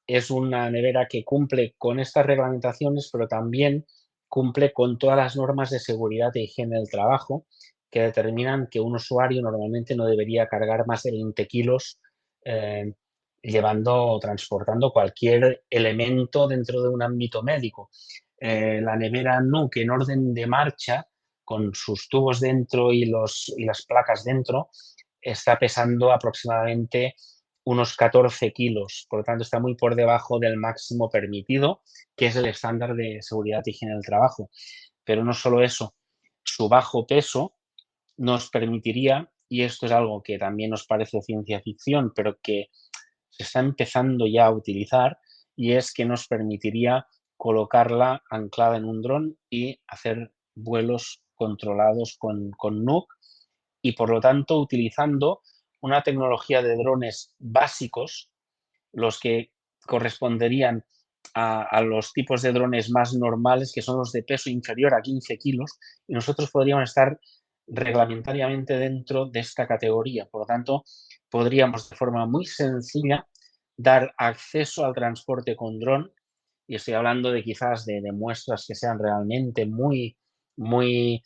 es una nevera que cumple con estas reglamentaciones, pero también cumple con todas las normas de seguridad e higiene del trabajo que determinan que un usuario normalmente no debería cargar más de 20 kilos llevando o transportando cualquier elemento dentro de un ámbito médico. La nevera Nuke en orden de marcha, con sus tubos dentro y las placas dentro, está pesando aproximadamente unos 14 kilos, por lo tanto está muy por debajo del máximo permitido, que es el estándar de seguridad e higiene del trabajo. Pero no solo eso, su bajo peso nos permitiría, y esto es algo que también nos parece ciencia ficción, pero que se está empezando ya a utilizar, y es que nos permitiría colocarla anclada en un dron y hacer vuelos controlados con Nuke y por lo tanto utilizando una tecnología de drones básicos, los que corresponderían a los tipos de drones más normales, que son los de peso inferior a 15 kilos, y nosotros podríamos estar reglamentariamente dentro de esta categoría. Por lo tanto, podríamos de forma muy sencilla dar acceso al transporte con dron, y estoy hablando de quizás de muestras que sean realmente muy, muy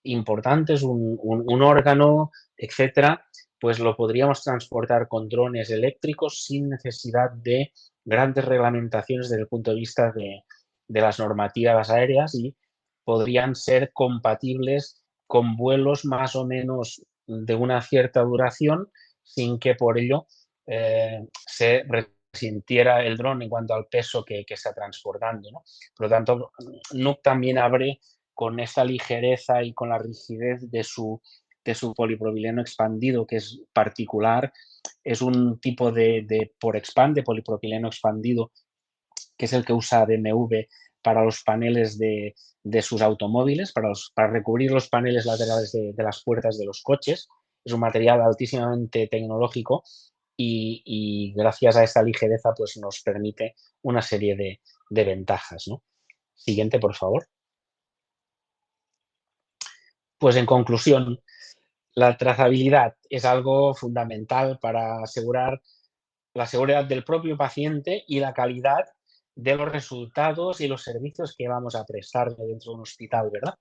importantes, un órgano, etcétera, pues lo podríamos transportar con drones eléctricos sin necesidad de grandes reglamentaciones desde el punto de vista de las normativas aéreas y podrían ser compatibles con vuelos más o menos de una cierta duración, sin que por ello se resintiera el dron en cuanto al peso que está transportando, ¿no? Por lo tanto, Nuke también abre con esa ligereza y con la rigidez de su polipropileno expandido, que es particular. Es un tipo de por expand, de polipropileno expandido, que es el que usa BMW para los paneles de sus automóviles, para recubrir los paneles laterales de las puertas de los coches. Es un material altísimamente tecnológico y gracias a esta ligereza pues nos permite una serie de ventajas, ¿no? Siguiente, por favor. Pues en conclusión, la trazabilidad es algo fundamental para asegurar la seguridad del propio paciente y la calidad de los resultados y los servicios que vamos a prestar dentro de un hospital, ¿verdad?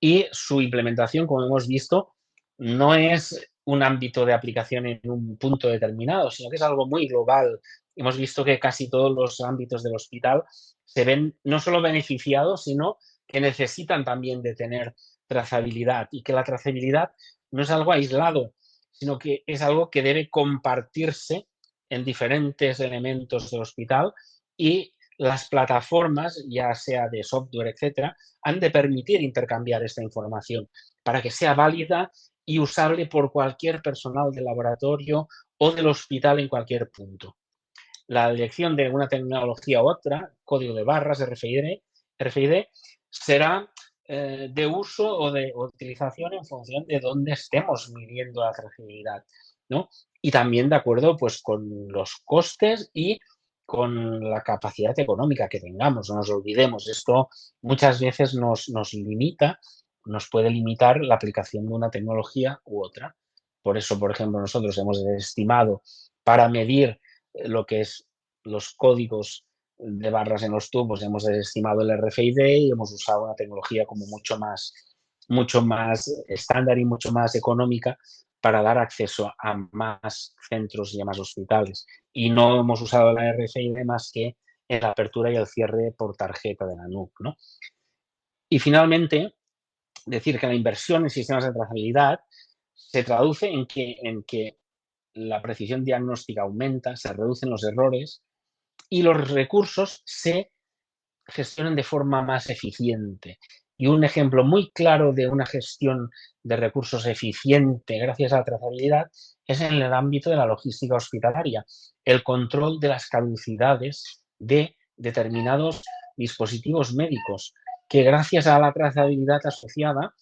Y su implementación, como hemos visto, no es un ámbito de aplicación en un punto determinado, sino que es algo muy global. Hemos visto que casi todos los ámbitos del hospital se ven no solo beneficiados, sino que necesitan también de tener trazabilidad y que la trazabilidad no es algo aislado, sino que es algo que debe compartirse en diferentes elementos del hospital y las plataformas, ya sea de software, etcétera, han de permitir intercambiar esta información para que sea válida y usable por cualquier personal del laboratorio o del hospital en cualquier punto. La elección de una tecnología u otra, código de barras, RFID será de uso o de utilización en función de dónde estemos midiendo la trazabilidad, ¿no? Y también de acuerdo pues, con los costes y con la capacidad económica que tengamos. No nos olvidemos, esto muchas veces nos limita, nos puede limitar la aplicación de una tecnología u otra. Por eso, por ejemplo, nosotros hemos estimado para medir lo que es los códigos de barras en los tubos, hemos desestimado el RFID y hemos usado una tecnología como mucho más estándar y mucho más económica para dar acceso a más centros y a más hospitales. Y no hemos usado la RFID más que en la apertura y el cierre por tarjeta de la NUC, ¿no? Y finalmente, decir que la inversión en sistemas de trazabilidad se traduce en que la precisión diagnóstica aumenta, se reducen los errores y los recursos se gestionen de forma más eficiente. Y un ejemplo muy claro de una gestión de recursos eficiente gracias a la trazabilidad es en el ámbito de la logística hospitalaria, el control de las caducidades de determinados dispositivos médicos que gracias a la trazabilidad asociada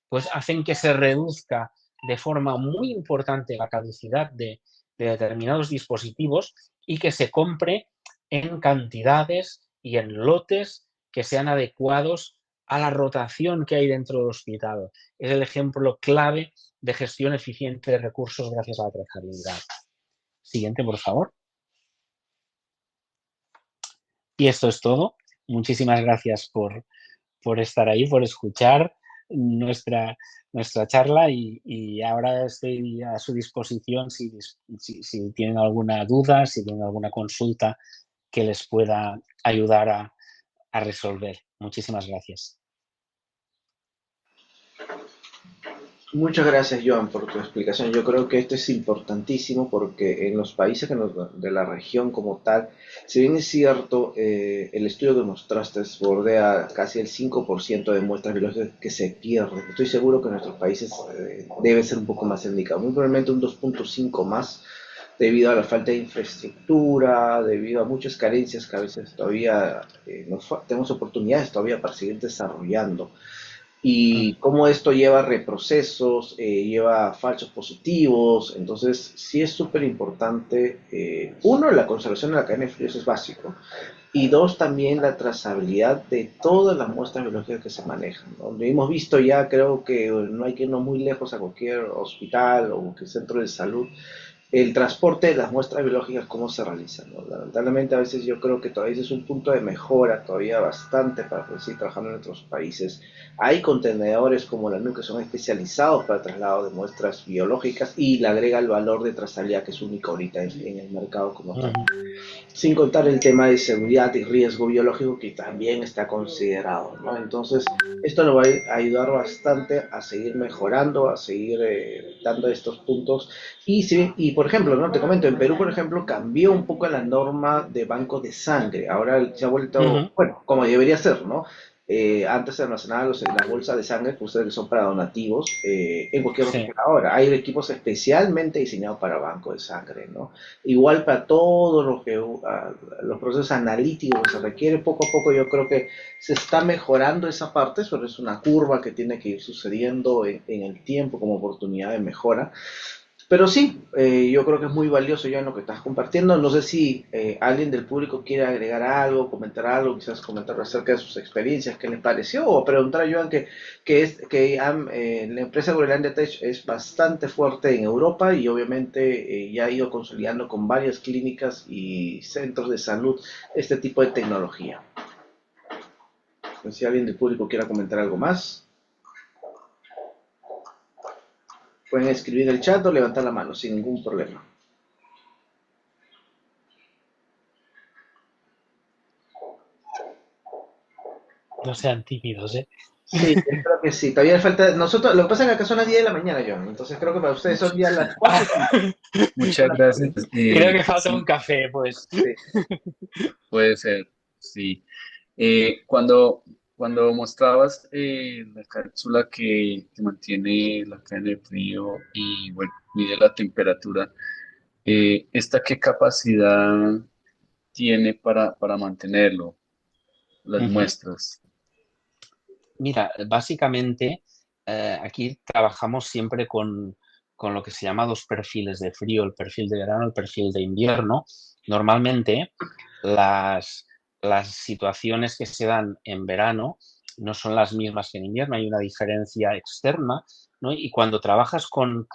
pues hacen que se reduzca de forma muy importante la caducidad de determinados dispositivos y que se compre en cantidades y en lotes que sean adecuados a la rotación que hay dentro del hospital. Es el ejemplo clave de gestión eficiente de recursos gracias a la trazabilidad. Siguiente, por favor. Y esto es todo. Muchísimas gracias por estar ahí, por escuchar nuestra charla y ahora estoy a su disposición si tienen alguna duda, si tienen alguna consulta que les pueda ayudar a resolver. Muchísimas gracias. Muchas gracias, Joan, por tu explicación. Yo creo que esto es importantísimo porque en los países de la región como tal, si bien es cierto, el estudio que mostraste bordea casi el 5% de muestras biológicas que se pierden. Estoy seguro que en nuestros países debe ser un poco más indicado, muy probablemente un 2.5 más, debido a la falta de infraestructura, debido a muchas carencias que a veces todavía tenemos oportunidades todavía para seguir desarrollando y cómo esto lleva reprocesos, lleva falsos positivos. Entonces sí es súper importante, uno, la conservación de la cadena de fluidos es básico, y dos, también la trazabilidad de todas las muestras biológicas que se manejan, ¿no? Lo hemos visto ya, creo que no hay que irnos muy lejos a cualquier hospital o cualquier centro de salud, el transporte de las muestras biológicas, cómo se realiza, ¿no? Lamentablemente a veces yo creo que todavía es un punto de mejora, todavía bastante para poder seguir trabajando en otros países. Hay contenedores como la NU que son especializados para el traslado de muestras biológicas y le agrega el valor de trazabilidad que es único ahorita en el mercado como tal. Ujú. Sin contar el tema de seguridad y riesgo biológico que también está considerado, ¿no? Entonces, esto nos va a ayudar bastante a seguir mejorando, a seguir dando estos puntos. Y, sí, y por ejemplo, ¿no? Te comento, en Perú, por ejemplo, cambió un poco la norma de banco de sangre. Ahora se ha vuelto, Ujú. bueno, como debería ser, ¿no? Antes se almacenaban las bolsas de sangre, que ustedes son para donativos, en cualquier Sí. región. Ahora hay equipos especialmente diseñados para banco de sangre, ¿no? Igual para todos los procesos analíticos que se requiere, poco a poco yo creo que se está mejorando esa parte, pero es una curva que tiene que ir sucediendo en el tiempo como oportunidad de mejora. Pero sí, yo creo que es muy valioso ya en lo que estás compartiendo. No sé si alguien del público quiere agregar algo, comentar algo, quizás comentar acerca de sus experiencias, qué les pareció, o preguntar a Joan que la empresa Groenlandia Tech es bastante fuerte en Europa y obviamente ya ha ido consolidando con varias clínicas y centros de salud este tipo de tecnología. No sé si alguien del público quiera comentar algo más, pueden escribir en el chat o levantar la mano sin ningún problema. No sean tímidos, ¿eh? Sí, yo creo que sí. Todavía falta. Nosotros, lo que pasa es que acá son las 10 de la mañana, John. Entonces creo que para ustedes son ya las 4 y Muchas gracias. Creo que falta un Sí, café, pues. sí. puede ser, sí. Cuando mostrabas la cápsula que mantiene la cadena de frío y bueno, mide la temperatura, ¿esta qué capacidad tiene para mantenerlo, las Ujú. muestras? Mira, básicamente aquí trabajamos siempre con lo que se llama dos perfiles de frío, el perfil de verano, el perfil de invierno. Normalmente las, las situaciones que se dan en verano no son las mismas que en invierno, hay una diferencia externa, ¿no? Y cuando trabajas con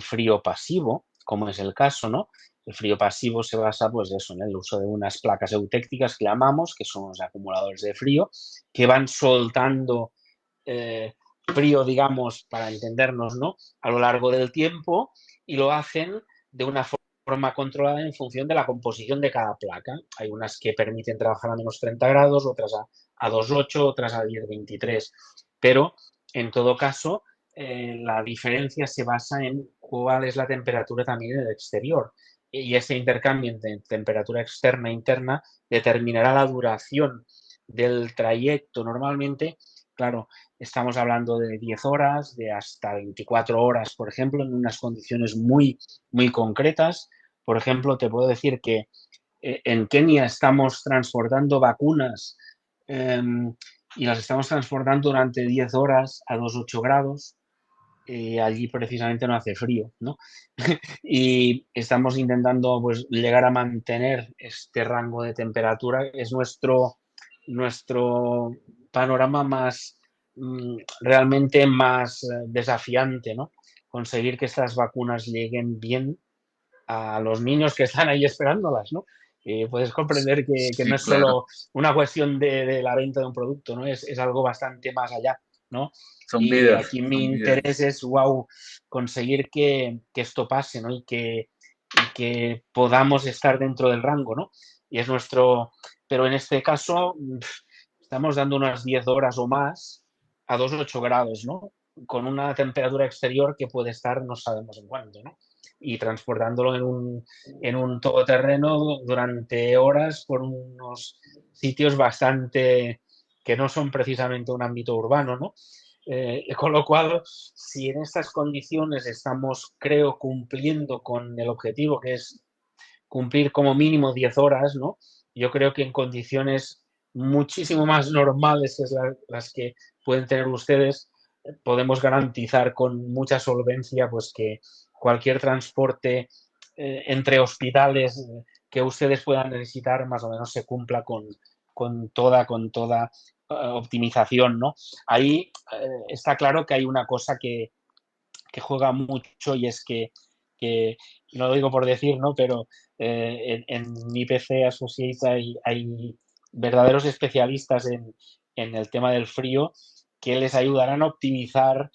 frío pasivo, como es el caso, ¿no? El frío pasivo se basa, pues, eso, en el uso de unas placas eutécticas que llamamos, que son los acumuladores de frío, que van soltando eh, frío, digamos, para entendernos, ¿no? A lo largo del tiempo y lo hacen de una forma controlada en función de la composición de cada placa. Hay unas que permiten trabajar a menos 30 grados, otras a 2,8, otras a 10,23. Pero, en todo caso, la diferencia se basa en cuál es la temperatura también en el exterior. Y ese intercambio entre temperatura externa e interna determinará la duración del trayecto. Normalmente, claro, estamos hablando de 10 horas, de hasta 24 horas, por ejemplo, en unas condiciones muy, muy concretas. Por ejemplo, te puedo decir que en Kenia estamos transportando vacunas eh, y las estamos transportando durante 10 horas a 2,8 grados. Allí precisamente no hace frío, ¿no? Y estamos intentando, pues, llegar a mantener este rango de temperatura. Es nuestro panorama más realmente más desafiante, ¿no? Conseguir que estas vacunas lleguen bien a los niños que están ahí esperándolas, ¿no? Puedes comprender que no Sí, es claro, solo una cuestión de la venta de un producto, ¿no? Es algo bastante más allá, ¿no? Y aquí mi son interés vidas. es, wow, conseguir que esto pase, ¿no? Y que podamos estar dentro del rango, ¿no? Y es nuestro, pero en este caso estamos dando unas 10 horas o más a 2,8 grados, ¿no? Con una temperatura exterior que puede estar no sabemos en cuánto, ¿no? Y transportándolo en un todoterreno durante horas por unos sitios bastante que no son precisamente un ámbito urbano, ¿no? Con lo cual, si en estas condiciones estamos, creo, cumpliendo con el objetivo que es cumplir como mínimo 10 horas, ¿no? Yo creo que en condiciones muchísimo más normales que las que pueden tener ustedes, podemos garantizar con mucha solvencia pues que cualquier transporte entre hospitales que ustedes puedan necesitar más o menos se cumpla con toda optimización, ¿no? Ahí está claro que hay una cosa que juega mucho y es que que no lo digo por decir, ¿no? Pero en IPC Associates hay verdaderos especialistas en el tema del frío que les ayudarán a optimizar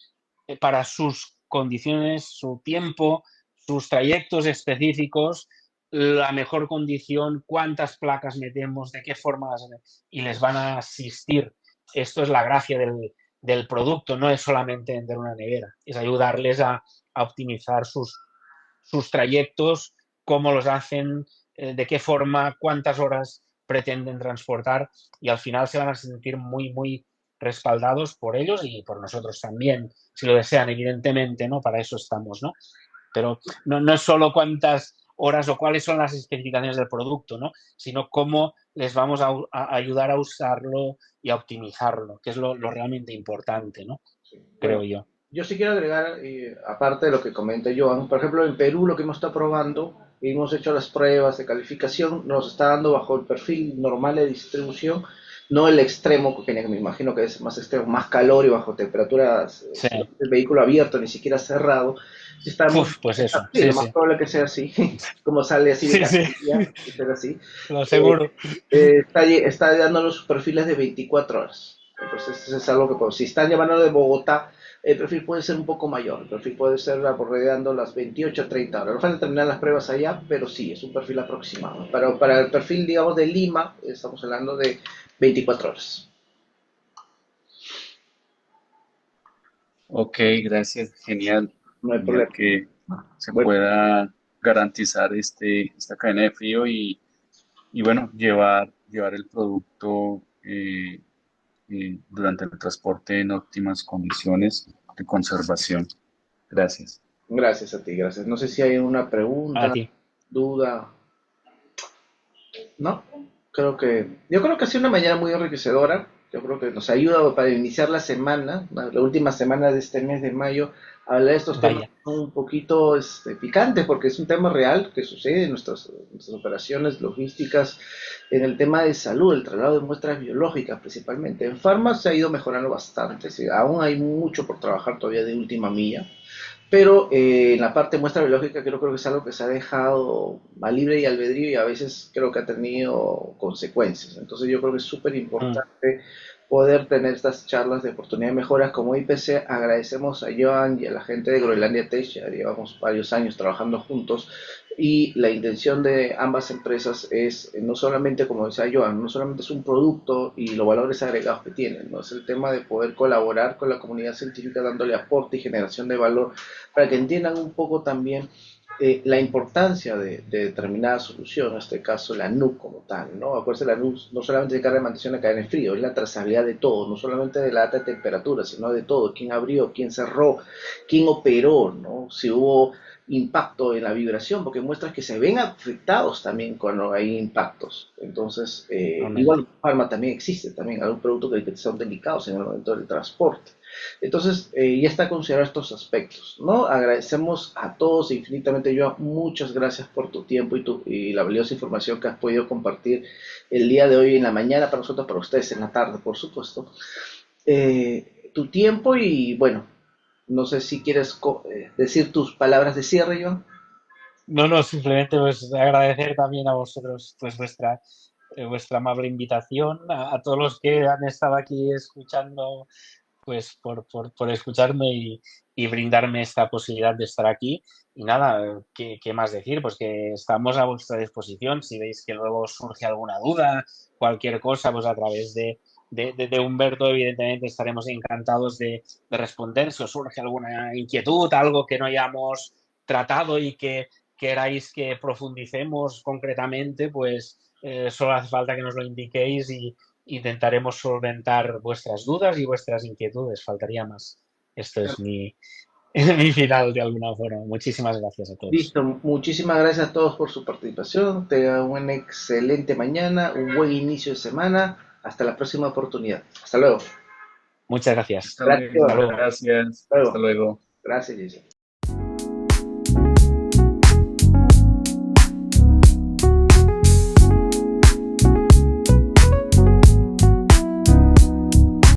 para sus condiciones, su tiempo, sus trayectos específicos, la mejor condición, cuántas placas metemos, de qué forma y les van a asistir. Esto es la gracia del producto, no es solamente vender una nevera, es ayudarles a optimizar sus trayectos, cómo los hacen, de qué forma, cuántas horas pretenden transportar y al final se van a sentir muy, muy respaldados por ellos y por nosotros también, si lo desean, evidentemente, ¿no? Para eso estamos, ¿no? Pero no es solo cuántas horas o cuáles son las especificaciones del producto, ¿no? Sino cómo les vamos a ayudar a usarlo y a optimizarlo, que es lo realmente importante, ¿no? Bueno, Creo yo. yo sí quiero agregar, aparte de lo que comenta Joan, por ejemplo, en Perú lo que hemos estado probando, hemos hecho las pruebas de calificación, nos está dando bajo el perfil normal de distribución, no el extremo, que me imagino que es más extremo, más calor y bajo temperaturas, Sí. el vehículo abierto, ni siquiera cerrado. Si estamos, Uf, pues eso, sí, sí, lo más sí. probable que sea así, como sale así de Sí, sí, cartilla, que sea así. lo aseguro. Está dando los perfiles de 24 horas. Entonces, eso es algo que, pues, si están llamando de Bogotá, el perfil puede ser un poco mayor. El perfil puede ser rodeando las 28 a 30 horas. No falta terminar las pruebas allá, pero sí, es un perfil aproximado. Para el perfil, digamos, de Lima, estamos hablando de 24 horas. Ok, gracias, genial, No hay genial problema. que se Bueno, pueda garantizar esta cadena de frío y bueno, llevar el producto durante el transporte en óptimas condiciones de conservación. Gracias. gracias a ti, gracias. No sé si hay una A pregunta, ti. duda. ¿No? Yo creo que ha sido una mañana muy enriquecedora. Yo creo que nos ayuda para iniciar la semana, la última semana de este mes de mayo, a hablar de estos temas Vaya. un poquito picantes, porque es un tema real que sucede en nuestras operaciones logísticas, en el tema de salud, el traslado de muestras biológicas principalmente. En Pharma se ha ido mejorando bastante, sí, aún hay mucho por trabajar todavía de última milla, pero en la parte muestra biológica creo que es algo que se ha dejado a libre y albedrío y a veces creo que ha tenido consecuencias. Entonces yo creo que es súper Mm. importante poder tener estas charlas de oportunidad de mejoras. Como IPC agradecemos a Joan y a la gente de Groenlandia Tech, ya llevamos varios años trabajando juntos y la intención de ambas empresas es no solamente, como decía Joan, no solamente es un producto y los valores agregados que tienen, ¿no? Es el tema de poder colaborar con la comunidad científica dándole aporte y generación de valor para que entiendan un poco también la importancia de determinada solución, en este caso la NUC como tal, ¿no? Acuérdense, la NUC no solamente se encarga de mantención de cadena de frío, es la trazabilidad de todo, no solamente de la alta temperatura, sino de todo, quién abrió, quién cerró, quién operó, ¿no? Si hubo impacto en la vibración, porque muestras que se ven afectados también cuando hay impactos. Entonces, Totalmente. igual Pharma también existe, también algún producto que son delicados en el momento del transporte. Entonces, ya está considerado estos aspectos, ¿no? Agradecemos a todos infinitamente, yo muchas gracias por tu tiempo y la valiosa información que has podido compartir el día de hoy en la mañana para nosotros, para ustedes en la tarde, por supuesto. Tu tiempo y bueno, no sé si quieres decir tus palabras de cierre, Joan. No, no, simplemente pues agradecer también a vosotros pues vuestra amable invitación, a todos los que han estado aquí escuchando, pues por escucharme y brindarme esta posibilidad de estar aquí. Y nada, ¿qué más decir? Pues que estamos a vuestra disposición. Si veis que luego surge alguna duda, cualquier cosa, pues a través de Humberto, evidentemente estaremos encantados de responder. Si os surge alguna inquietud, algo que no hayamos tratado y que queráis que profundicemos concretamente, pues solo hace falta que nos lo indiquéis y intentaremos solventar vuestras dudas y vuestras inquietudes. Faltaría más. Esto es mi final de alguna forma. Muchísimas gracias a todos. Listo, muchísimas gracias a todos por su participación. Tengan una excelente mañana, un buen inicio de semana. Hasta la próxima oportunidad. Hasta luego. Muchas gracias. Hasta Gracias, luego, Hasta Joan. luego. gracias. Hasta Hasta luego. luego. Gracias, Jason.